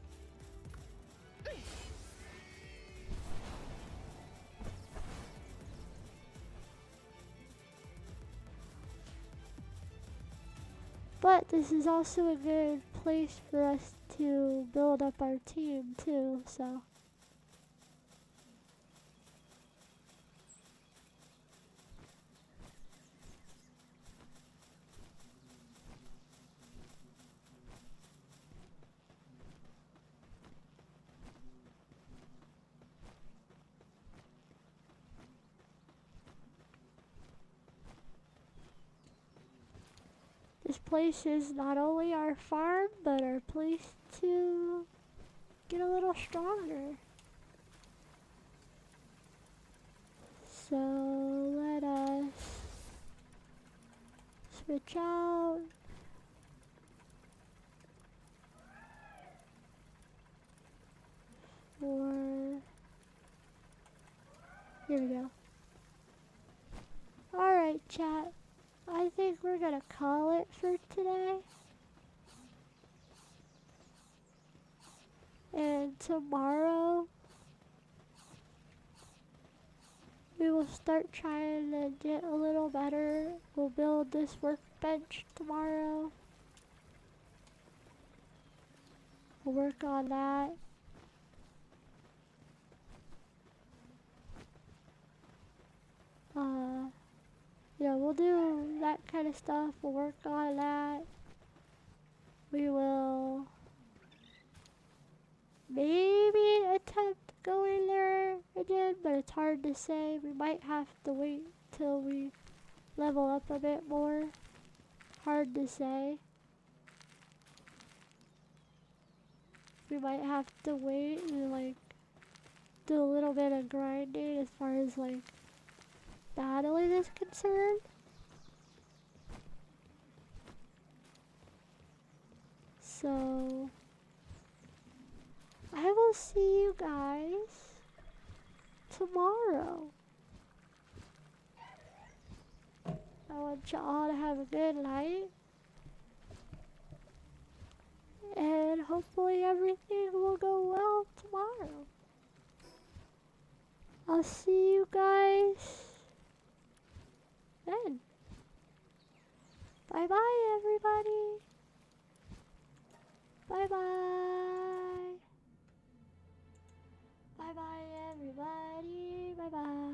But this is also a good place for us to build up our team too, so. This place is not only our farm, but our place to get a little stronger. So let us switch out. For, here we go. Alright, chat. I think we're gonna call it for today. And tomorrow, we will start trying to get a little better. We'll build this workbench tomorrow. We'll work on that. Yeah, we'll do that kind of stuff. We'll work on that. We will maybe attempt going there again, but it's hard to say. We might have to wait till we level up a bit more. Hard to say. We might have to wait and like do a little bit of grinding as far as like battling is concerned. So I will see you guys tomorrow. I want y'all to have a good night. And hopefully everything will go well tomorrow. I'll see you guys then. Bye bye, everybody. Bye bye. Bye bye, everybody. Bye bye.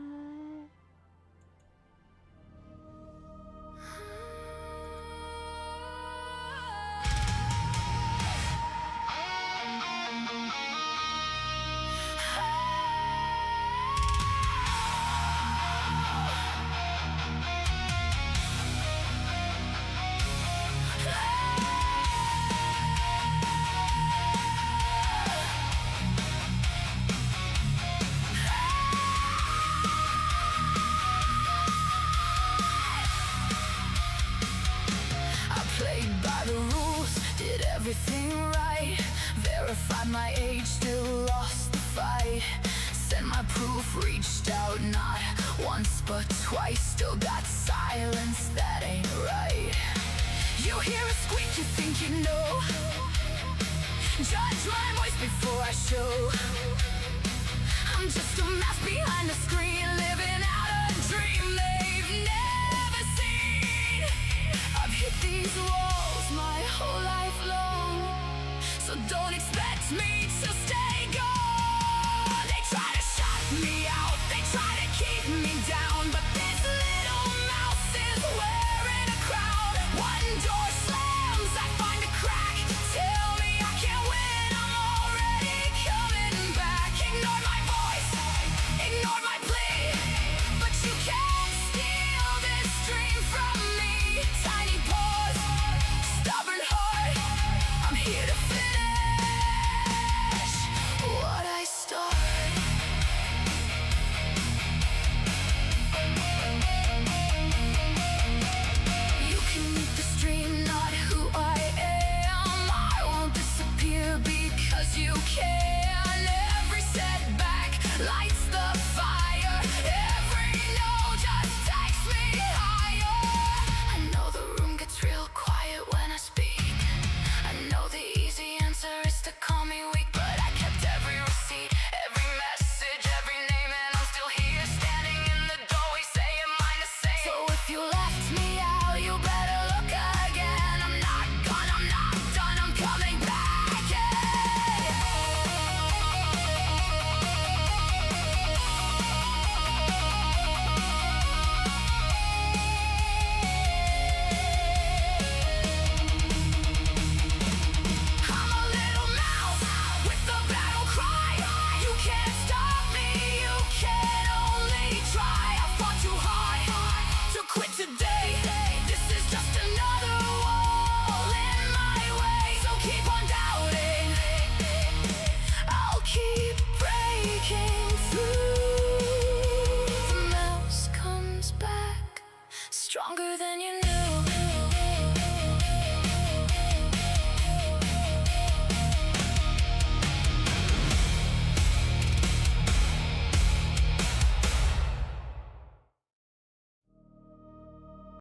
Everything right, verified my age, still lost the fight. Sent my proof, reached out not once but twice. Still got silence, that ain't right. You hear a squeak, you think you know. Judge my voice before I show. I'm just a mouse behind the screen, living out of me down.